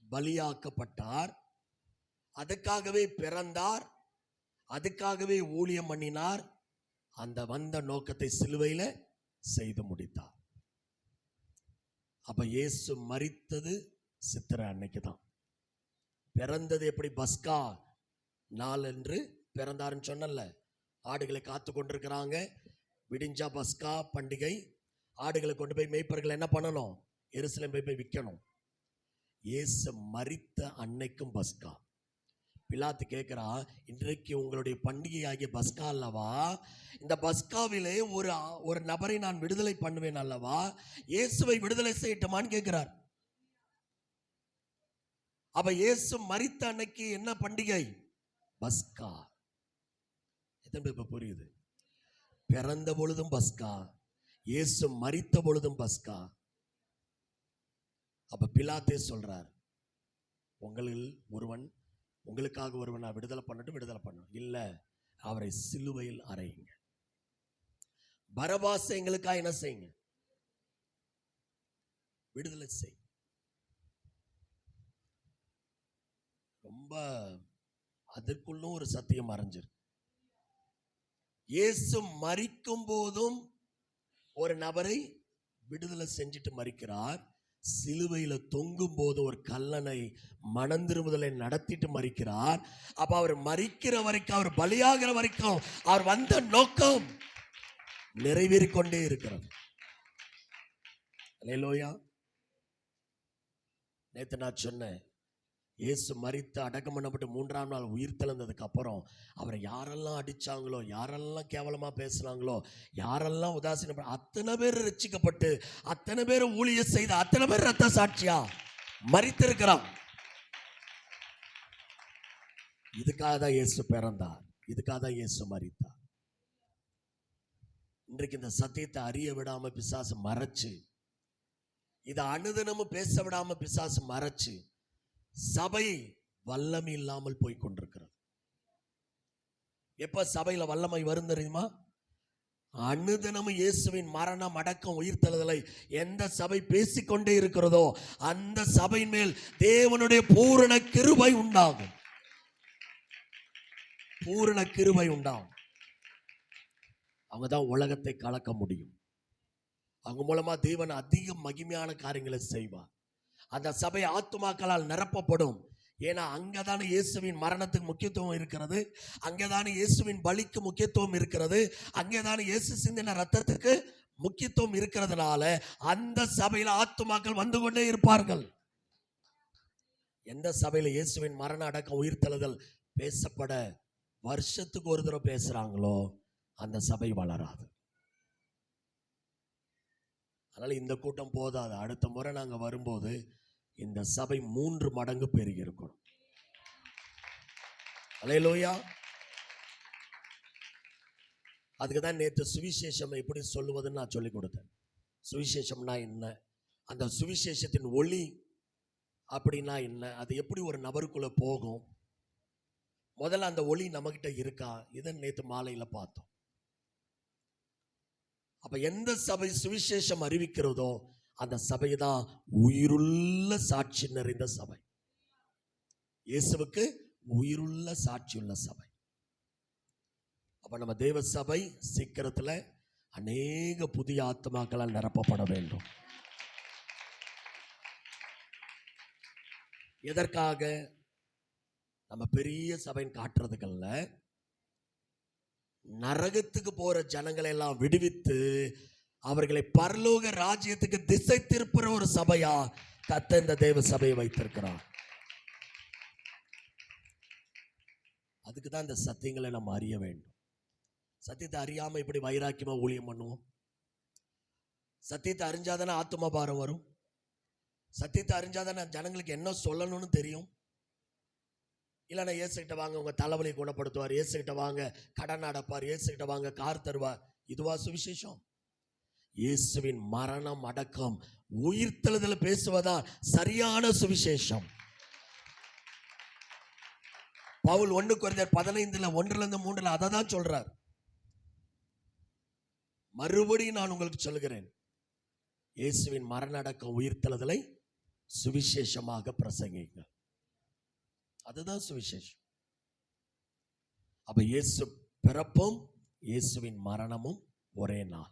பலியாக்கப்பட்டார், அதுக்காகவே பிறந்தார், அதுக்காகவே ஊழியம் பண்ணினார். அந்த வந்த நோக்கத்தை சிலுவையில செய்து முடித்தார். அப்ப இயேசு மரித்தது சித்திரை அன்னைக்கு தான். பிறந்தது எப்படி? பஸ்கா நாள் என்று பிறந்தாருன்னு சொன்னல. ஆடுகளை காத்து கொண்டிருக்கிறாங்க. விடிஞ்சா பஸ்கா பண்டிகை. ஆடுகளை கொண்டு போய் மேய்ப்பர்கள் என்ன பண்ணணும்? எருசலேம் போய் விற்கணும். இயேசு மரித்த அன்னைக்கும் பஸ்கா. பிலாத்து கேட்கிறா, இன்றைக்கு உங்களுடைய பண்டிகை ஆகிய பஸ்கா அல்லவா? இந்த பஸ்காவிலே ஒரு நபரை நான் விடுதலை பண்ணுவேன் அல்லவா? இயேசுவை விடுதலை செய்யட்டுமான்னு கேட்கிறார். அப்ப இயேசு மரித்த அன்னைக்கு என்ன பண்டிகை? பஸ்கா. எத்தனை பேர் புரியுது? பிறந்த பொழுதும் பஸ்கா, இயேசு மரித்த பொழுதும் பஸ்கா. அப்ப பிலாத்தே சொல்றார், உங்களுக்காக ஒருவன் நான் விடுதலை பண்ணணும். இல்ல, அவரை சிலுவையில் அறையுங்க. பரபாசை எங்களுக்காக என்ன செய்யுங்க? விடுதலை செய். ரொம்ப அதற்குள்ளும் ஒரு சத்தியம் மறைஞ்சிருக்கு. இயேசு மரிக்கும் போதும் ஒரு நபரை விடுதலை செஞ்சுட்டு மரிக்கிறார். சிலுவையில தொங்கும் போது ஒரு கல்லனை மனந்திருமுதலை நடத்திட்டு மரிக்கிறார். அப்ப அவர் மரிக்கிற வரைக்கும், அவர் பலியாகிற வரைக்கும் அவர் வந்த நோக்கம் நிறைவேறிக்கொண்டே இருக்கிறது. அல்லேலூயா. நேத்து நான் சொன்னேன், இயேசு மரித்து அடக்கம் பண்ணப்பட்டு 3ஆம் நாள் உயிர் தெழுந்ததுக்கு அப்புறம் அவரை யாரெல்லாம் அடிச்சாங்களோ, யாரெல்லாம் கேவலமா பேசினாங்களோ, யாரெல்லாம் உதாசீன, அத்தனை பேர் ரட்சிக்கப்பட்டு, அத்தனை பேர் ஊழியம் செய்த அத்தனை பேர் ரத்த சாட்சியா மரித்திருக்கிறான். இதுக்காக தான் இயேசு பிறந்தார், இதுக்காக தான் இயேசு மரித்தார். இன்றைக்கு இந்த சத்தியத்தை அறிய விடாம பிசாசு மறைச்சு, இதை அனுதினமும் பேச விடாம பிசாசு மறைச்சு, சபை வல்லமை இல்லாமல் போய் கொண்டிருக்கிறது. எப்ப சபையில வல்லமை வரும் தெரியுமா? அனுதினமும் இயேசுவின் மரணம், அடக்கம், உயிர்த்தெழுதலை எந்த சபை பேசிக்கொண்டே இருக்கிறதோ அந்த சபையின் மேல் தேவனுடைய பூரண கிருபை உண்டாகும். பூரண கிருபை உண்டாகும். அவங்கதான் உலகத்தை கலக்க முடியும். அவங்க மூலமா தேவன் அதிக மகிமையான காரியங்களை செய்வார். அந்த சபை ஆத்துமாக்களால் நிரப்பப்படும். ஏன்னா அங்கதானே இயேசுவின் மரணத்துக்கு முக்கியத்துவம் இருக்கிறது, அங்கேதானே இயேசுவின் பலிக்கு முக்கியத்துவம் இருக்கிறது, அங்கேதானே இயேசு சிந்தின ரத்தத்துக்கு முக்கியத்துவம் இருக்கிறதுனால அந்த சபையில ஆத்துமாக்கள் வந்து கொண்டே இருப்பார்கள். எந்த சபையில இயேசுவின் மரண அடக்கம் உயிர்த்தெழுதல் பேசப்பட வருஷத்துக்கு ஒரு தடவை பேசுறாங்களோ அந்த சபை வளராது. அதனால இந்த கூட்டம் போதாது, அடுத்த முறை நாங்க வரும்போது இந்த சபை 3 மடங்கு பெருகி இருக்கணும். அல்லேலூயா. அதுக்கு தான் நேற்று சுவிசேஷம் எப்படி சொல்லுவதுன்னு நான் சொல்லி கொடுத்தேன். சுவிசேஷம்னா என்ன, அந்த சுவிசேஷத்தின் ஒளி அப்படின்னா என்ன, அது எப்படி ஒரு நபருக்குள்ள போகும், முதல்ல அந்த ஒளி நம்மகிட்ட இருக்கா, இதை நேற்று மாலையில பார்த்தோம். அப்ப எந்த சபை சுவிசேஷம் அறிவிக்கிறதோ அந்த சபை தான் உயிருள்ள சாட்சி நிறைந்த சபை, இயேசுவுக்கு உயிருள்ள சாட்சியுள்ள சபை. அப்ப நம்ம தேவ சபை சீக்கிரத்துல அநேக புதிய ஆத்மாக்களால் நிரப்பப்பட வேண்டும். எதற்காக? நம்ம பெரிய சபைன்னு காட்டுறதுக்கல்ல, நரகத்துக்கு போற ஜனங்களை எல்லாம் விடுவித்து அவர்களை பரலோக ராஜ்யத்துக்கு திசை திருப்புற ஒரு சபையா கர்த்தர் இந்த தேவ சபையை வைத்திருக்கிறார். அதுக்கு தான் இந்த சத்தியங்களை நம்ம அறிய வேண்டும். சத்தியத்தை அறியாம இப்படி வைராக்கியமா ஊழியம் பண்ணுவோம். சத்தியத்தை அறிஞ்சாதானே ஆத்தும பாரம் வரும். சத்தியத்தை அறிஞ்சாதானே ஜனங்களுக்கு என்ன சொல்லணும்னு தெரியும். இல்லைன்னா இயேசுகிட்ட வாங்க உங்க தலைவலி குணப்படுத்துவார், இயேசுகிட்ட வாங்க கடன் அடைப்பார், இயேசுகிட்ட வாங்க கார் தருவார். இதுவா சுவிசேஷம்? இயேசுவின் மரணம் அடக்கம் உயிர்த்தெழுதல் பேசுவதா சரியான சுவிசேஷம். பவுல் 1 கொரிந்தியர் 15:1-3 அதை தான் சொல்றார். மறுபடியும் நான் உங்களுக்கு சொல்கிறேன், இயேசுவின் மரண அடக்கம் உயிர்த்தெழுதலை சுவிசேஷமாக பிரசங்கிங்க. அதுதான் சுவிசேஷம். அப்ப இயேசு பிறப்பும் இயேசுவின் மரணமும் ஒரே நாள்.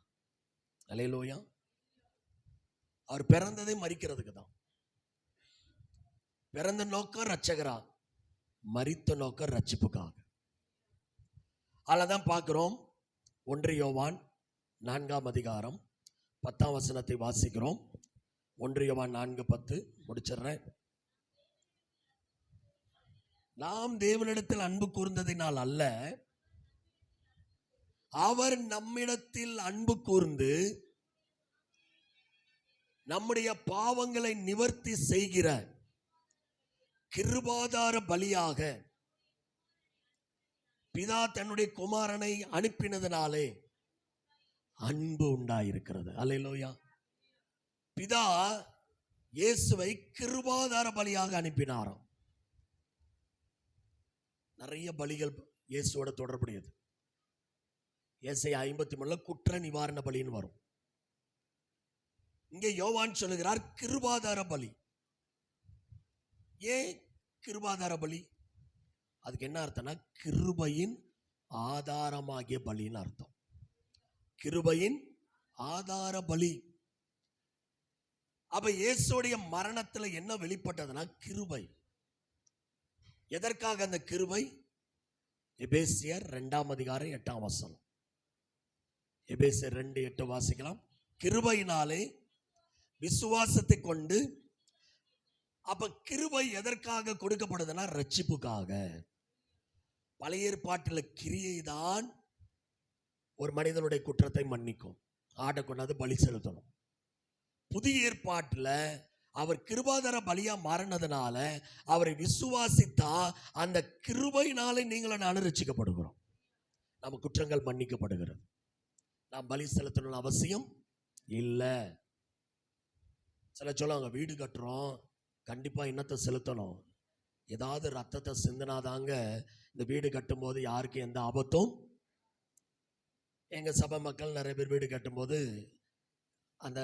அல்லேலூயா. அவர் பிறந்ததை மரிக்கிறதுக்கு தான். பிறந்த நோக்கம் ரட்சகரா, மரித்த நோக்கம் ரட்சிப்புக்காக. அதனால்தான் பார்க்கிறோம் 1 யோவான் 4:10 வாசிக்கிறோம். 1 யோவான் 4:10 முடிச்சிடுறேன். நாம் தேவனிடத்தில் அன்பு கூர்ந்ததினால் அல்ல, அவர் நம்மிடத்தில் அன்பு கூர்ந்து நம்முடைய பாவங்களை நிவர்த்தி செய்கிற கிருபாதார பலியாக பிதா தன்னுடைய குமாரனை அனுப்பினதினாலே அன்பு உண்டாயிருக்கிறது. அல்லேலூயா. பிதா இயேசுவை கிருபாதார பலியாக அனுப்பினாராம். நிறைய பலிகள் இயேசுவோட தொடர்புடையது. ஏசாயா 53 குற்ற நிவாரண பலின்னு வரும். இங்கே யோவான் சொல்லுகிறார் கிருபாதார பலி. ஏன் கிருபாதார பலி? அதுக்கு என்ன அர்த்தம்னா கிருபையின் ஆதாரமாகிய பலின்னு அர்த்தம். கிருபையின் ஆதார பலி. அப்ப இயேசுடைய மரணத்துல என்ன வெளிப்பட்டதுன்னா கிருபை. எதற்காக அந்த கிருபை? எபேசியர் 2:8. எபேசியர் 2:8 வாசிக்கலாம். கிருபையினாலே விசுவாசத்தை கொண்டு. அப்ப கிருபை எதற்காக கொடுக்கப்படுதுன்னா ரட்சிப்புக்காக. பழைய ஏற்பாட்டில் கிரியை தான் ஒரு மனிதனுடைய குற்றத்தை மன்னிக்கும், ஆட்டை கொண்டாந்து பலி செலுத்தணும். புதிய ஏற்பாட்டில் அவர் கிருபாதார பலியா மாறினதுனால அவரை விசுவாசித்தா அந்த கிருபையினாலே நீங்களும் நானும் ரட்சிக்கப்படுகிறோம். நம்ம குற்றங்கள் மன்னிக்கப்படுகிறது. நாம் பலி செலுத்தணும் அவசியம் இல்லை. சில சொல்லுவாங்க வீடு கட்டுறோம் கண்டிப்பா இன்னத்தை செலுத்தணும், ஏதாவது ரத்தத்தை சிந்தினாதாங்க இந்த வீடு கட்டும் போது யாருக்கு எந்த ஆபத்தும். எங்க சபை மக்கள் நிறைய பேர் வீடு கட்டும்போது அந்த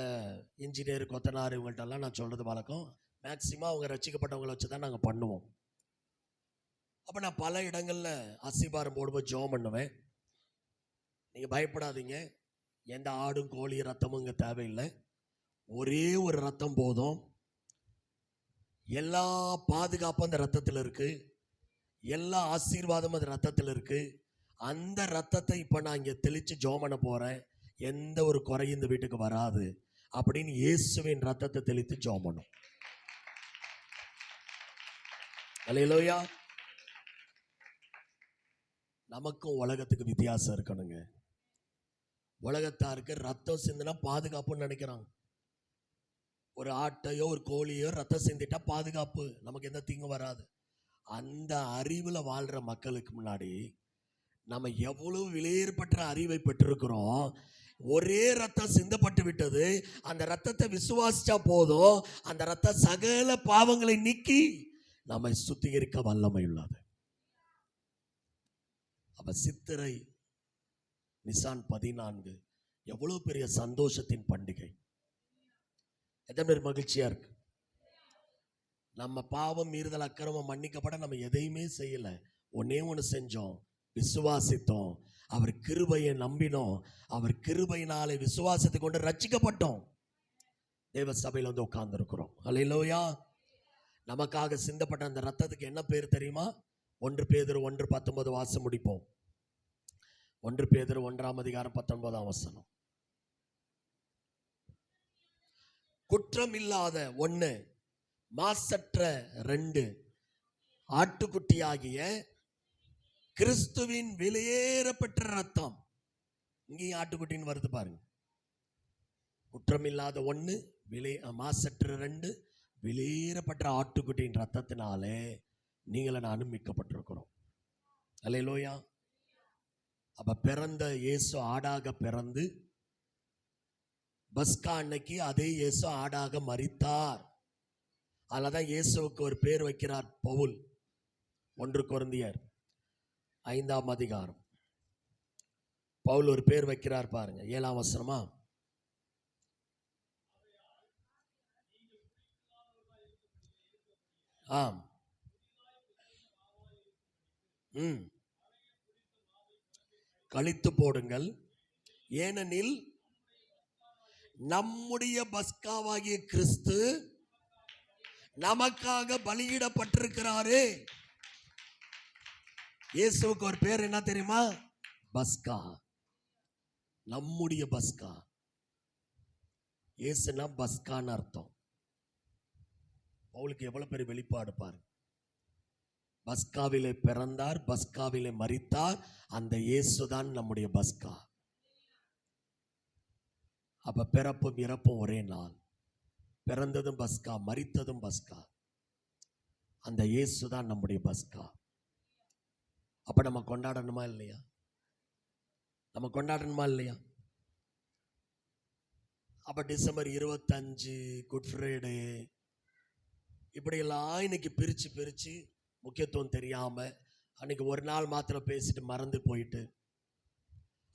இன்ஜினியர் கொத்தனார் இவங்கள்ட்டெல்லாம் நான் சொல்றது வழக்கம். மேக்சிமம் அவங்க ரட்சிக்கப்பட்டவங்களை வச்சு தான் நாங்கள் பண்ணுவோம். அப்போ நான் பல இடங்களில் அஸ்திபாரம் போடும்போது ஜெபம் பண்ணுவேன். நீங்கள் பயப்படாதீங்க, எந்த ஆடும் கோழி ரத்தமும் இங்கே தேவையில்லை, ஒரே ஒரு ரத்தம் போதும். எல்லா பாதுகாப்பும் அந்த ரத்தத்தில் இருக்கு, எல்லா ஆசீர்வாதமும் அந்த ரத்தத்தில் இருக்கு. அந்த ரத்தத்தை இப்ப நான் இங்க தெளிச்சு ஜெபம் பண்ண போறேன். எந்த ஒரு குறையும் இந்த வீட்டுக்கு வராது அப்படின்னு இயேசுவின் ரத்தத்தை தெளித்து ஜெபம் பண்ணும். அல்லேலூயா. நமக்கும் உலகத்துக்கு வித்தியாசம் இருக்கணுங்க. உலகத்தாருக்கு ரத்தம் சிந்தினா பாதுகாப்புன்னு நினைக்கிறாங்க. ஒரு ஆட்டையோ ஒரு கோழியோ ரத்தம் சிந்திட்டா பாதுகாப்பு, நமக்கு எந்த தீங்கும் வராது. அந்த அறிவுல வாழ்ற மக்களுக்கு முன்னாடி நம்ம எவ்வளவு விலையேறப்பட்ட அறிவை பெற்றிருக்கிறோம். ஒரே ரத்தம் சிந்தப்பட்டு விட்டது. அந்த ரத்தத்தை விசுவாசிச்சா போதும், அந்த ரத்தம் சகல பாவங்களை நீக்கி நம்மை சுத்திகரிக்க வல்லமை உள்ளது. அப்ப சித்திரை நிசான் 14 எவ்வளவு பெரிய சந்தோஷத்தின் பண்டிகை. எத்தனை பேர் மகிழ்ச்சியா இருக்கு? நம்ம பாவம் மீறுதல் அக்கிரமம் மன்னிக்கப்பட நம்ம எதையுமே செய்யல. ஒன்னே ஒன்று செஞ்சோம், விசுவாசித்தோம். அவர் கிருபையை நம்பினோம். அவர் கிருபையினாலே விசுவாசத்தை கொண்டு ரட்சிக்கப்பட்டோம். தேவ சபையில வந்து உட்கார்ந்து இருக்கிறோம். அல்லேலூயா. நமக்காக சிந்தப்பட்ட அந்த ரத்தத்துக்கு என்ன பேர் தெரியுமா? 1 பேதுரு 1:19 வாசம் முடிப்போம். 1 பேதுரு 1:19 குற்றம் இல்லாத 1, மாசற்ற 2 ஆட்டுக்குட்டியாகிய கிறிஸ்துவின் விலையேறப்பெற்ற ரத்தம். இங்கேயும் ஆட்டுக்குட்டின்னு வருது பாருங்க. குற்றம் இல்லாத 1, மாசற்ற 2, விலையேறப்பட்ட ஆட்டுக்குட்டியின் ரத்தத்தினாலே நீங்கள நானும் மீட்கப்பட்டிருக்கிறோம். அல்லேலூயா. அப்ப பிறந்த இயேசு ஆடாக பிறந்து பஸ்கா அன்னைக்கு அதே இயேசு ஆடாக மரித்தார். அதனாலதான் இயேசுவுக்கு ஒரு பேர் வைக்கிறார் பவுல். 1 கொரிந்தியர் 5 பவுல் ஒரு பேர் வைக்கிறார் பாருங்க. 7 ஆம். கழித்து போடுங்கள், ஏனெனில் நம்முடைய பஸ்காவாகிய கிறிஸ்து நமக்காக பலியிடப்பட்டிருக்கிறாரே. இயேசுவுக்கு ஒரு பேர் என்ன தெரியுமா? பஸ்கா. நம்முடைய பஸ்கா. இயேசுனா பஸ்கான்னு அர்த்தம். பவுலுக்கு எவ்வளவு பெரிய வெளிப்பாடு பாரு. பஸ்காவிலே பிறந்தார், பஸ்காவிலே மரித்தார். அந்த இயேசுதான் நம்முடைய பஸ்கா. அப்ப பிறப்பும் இறப்பும் ஒரே நாள். பிறந்ததும் பஸ்கா, மரித்ததும் பஸ்கா. அந்த இயேசுதான் நம்முடைய பஸ்கா. அப்ப நம்ம கொண்டாடணுமா இல்லையா? நம்ம கொண்டாடணுமா இல்லையா? அப்ப டிசம்பர் 25 குட் ஃப்ரைடே இப்படி எல்லாம் இன்னைக்கு பிரிச்சு முக்கியத்துவம் தெரியாம அன்னைக்கு ஒரு நாள் மாத்திரம் பேசிட்டு மறந்து போயிட்டு,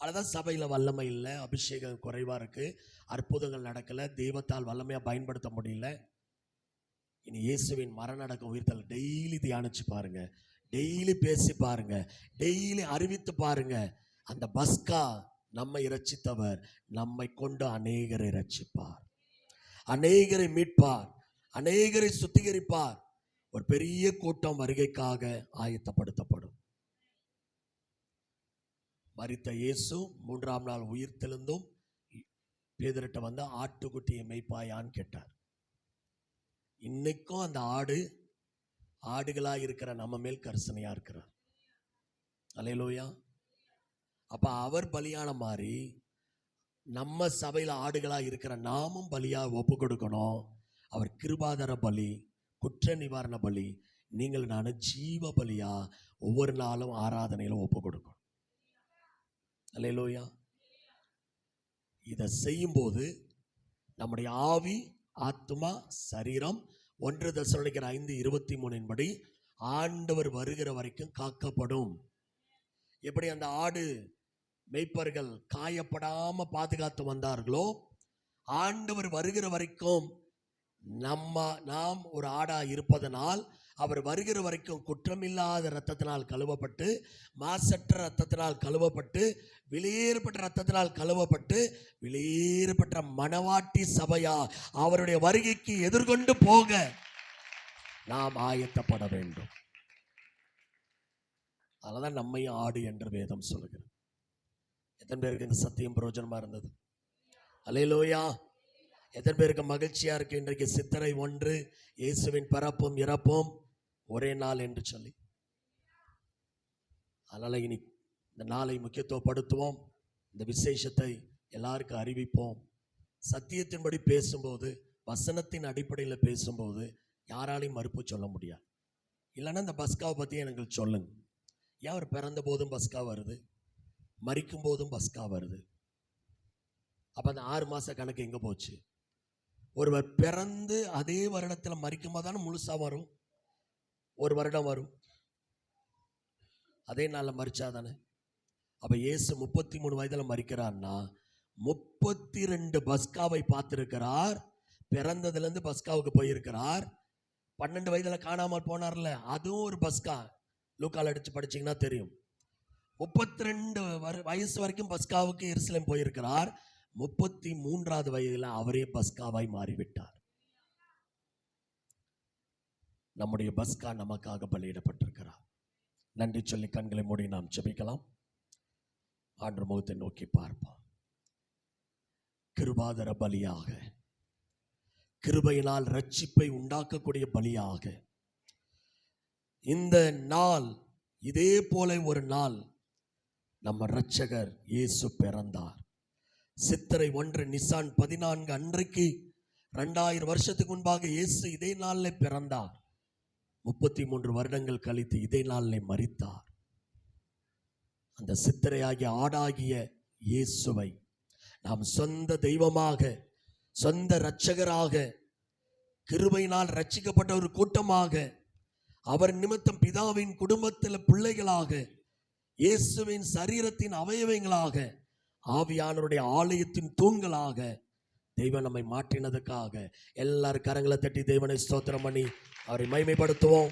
அதுதான் சபையில வல்லமை இல்லை, அபிஷேகம் குறைவா இருக்கு, அற்புதங்கள் நடக்கல, தெய்வத்தால் வல்லமையா பயன்படுத்த முடியல. இனி இயேசுவின் மரணடக்கம் உயிர்த்தல் டெய்லி தியானிச்சு பாருங்க, டெய்லி பேசி பாருங்க, டெய்லி அறிவித்து பாருங்க. அந்த பஸ்கா நம்மை இரட்சித்தவர் நம்மை கொண்டு அநேகரை இரட்சிப்பார், அநேகரை மீட்பார், அநேகரை சுத்திகரிப்பார். ஒரு பெரிய கூட்டம் வருகைக்காக ஆயத்தப்படுத்தப்படும். மரித்த இயேசு 3ஆம் நாள் உயிர்த்தெழுந்தும் பேதுருட்ட வந்து ஆட்டுக்குட்டியை மேய்ப்பாயான்னு கேட்டார். இன்னைக்கும் அந்த ஆடுகளா இருக்கிற நம்ம மேல் கரிசனையா இருக்கிறார். அல்லேலூயா. அப்ப அவர் பலியான மாதிரி நம்ம சபையில ஆடுகளா இருக்கிற நாமும் பலியா ஒப்பு கொடுக்கணும். அவர் கிருபாதார பலி, குற்ற நிவாரண பலி, நீங்கள் நானும் ஜீவ பலியா ஒவ்வொரு நாளும் ஆராதனையில ஒப்பு கொடுக்கணும். அல்லேலூயா. இதை செய்யும் போது நம்முடைய ஆவி, ஆத்மா, சரீரம் 1 தெசலோனிக்கர் 5:23 படி ஆண்டவர் வருகிற வரைக்கும் காக்கப்படும். எப்படி அந்த ஆடு மேய்ப்பர்கள் காயப்படாம பாதுகாத்து வந்தார்களோ, ஆண்டவர் வருகிற வரைக்கும் நாம் ஒரு ஆடா இருப்பதனால் அவர் வருகிற வரைக்கும் குற்றமில்லாத இரத்தத்தினால் கழுவப்பட்டு, மாசற்ற இரத்தத்தினால் கழுவப்பட்டு, வெளியேறப்பட்ட இரத்தத்தினால் கழுவப்பட்டு, வெளியேறப்பட்ட மணவாட்டி சபையா அவருடைய வருகைக்கு எதிர்கொண்டு போக நாம் ஆயத்தப்பட வேண்டும். அதனாலதான் நம்மையும் ஆடு என்று வேதம் சொல்லுகிறது. எத்தனை பேருக்கு இந்த சத்தியம் பிரயோஜனமா இருந்தது? அல்லேலூயா. எத்தனை பேருக்கு மகிழ்ச்சியா இருக்கு இன்றைக்கு சித்திரை 1 இயேசுவின் பிறப்பும் இறப்பும் ஒரே நாள் என்று சொல்லி? அதனால இனி இந்த நாளை முக்கியத்துவப்படுத்துவோம். இந்த விசேஷத்தை எல்லாருக்கும் அறிவிப்போம். சத்தியத்தின்படி பேசும்போது, வசனத்தின் அடிப்படையில் பேசும்போது யாராலையும் மறுப்பு சொல்ல முடியாது. இல்லைன்னா இந்த பஸ்காவை பற்றி எனக்கு சொல்லுங்க. ஏன் அவர் பிறந்த போதும் பஸ்கா வருது, மரிக்கும் போதும் பஸ்கா வருது? அப்போ அந்த 6 மாத கணக்கு எங்கே போச்சு? ஒருவர் பிறந்து அதே வருடத்தில் மரிக்கும் போது தானே முழுசா வரும். ஒரு வருடம் வரும், அதே நாளில் மரிச்சா தானே. அப்போ இயேசு 33 வயதில் மரிக்கிறார்னா 32 பஸ்காவை பார்த்திருக்கிறார். பிறந்ததுலேருந்து பஸ்காவுக்கு போயிருக்கிறார். 12 வயதில் காணாமல் போனார்ல, அதுவும் ஒரு பஸ்கா. லூக்கால் அடிச்சு படிச்சீங்கன்னா தெரியும். 32 வயசு வரைக்கும் பஸ்காவுக்கு எருசலேம் போயிருக்கிறார். 33வது வயதில் அவரே பஸ்காவாய் மாறிவிட்டார். நம்முடைய பஸ்கா நமக்காக பலியிடப்பட்டிருக்கிறார். நன்றி சொல்லி கண்களை மூடி நாம் ஜெபிக்கலாம். ஆண்டவர் முகத்தை நோக்கி பார்ப்போம். கிருபாதர பலியாக, கிருபையினால் ரட்சிப்பை உண்டாக்கக்கூடிய பலியாக இந்த நாள், இதே போல ஒரு நாள் நம்ம இரட்சகர் இயேசு பிறந்தார். சித்திரை 1 நிசான் 14 அன்றைக்கு 2000 வருஷத்துக்கு முன்பாக இயேசு இதே நாளில் பிறந்தார். 33 வருடங்கள் கழித்து இதே நாளில் மரித்தார். அந்த சித்திரையாகிய ஆடாகிய இயேசுவை நாம் சொந்த தெய்வமாக, சொந்த இரட்சகராக, கிருபையினால் ரட்சிக்கப்பட்ட ஒரு கூட்டமாக, அவர் நிமித்தம் பிதாவின் குடும்பத்தில் பிள்ளைகளாக, இயேசுவின் சரீரத்தின் அவயவங்களாக, ஆவியானவருடைய ஆலயத்தின் தூண்களாக தெய்வம் நம்மை மாற்றினதுக்காக எல்லாரும் கரங்களை தட்டி தெய்வனை ஸ்தோத்திரம் பண்ணி அவரை மகிமைப்படுத்துவோம்.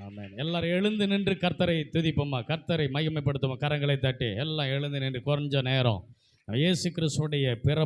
ஆமென். எல்லாரும் எழுந்து நின்று கர்த்தரை துதிப்போமா, கர்த்தரை மகிமைப்படுத்துவோம். கரங்களை தட்டி எல்லாம் எழுந்து நின்று கொஞ்ச நேரம் இயேசு கிறிஸ்துவுடைய பிறப்பு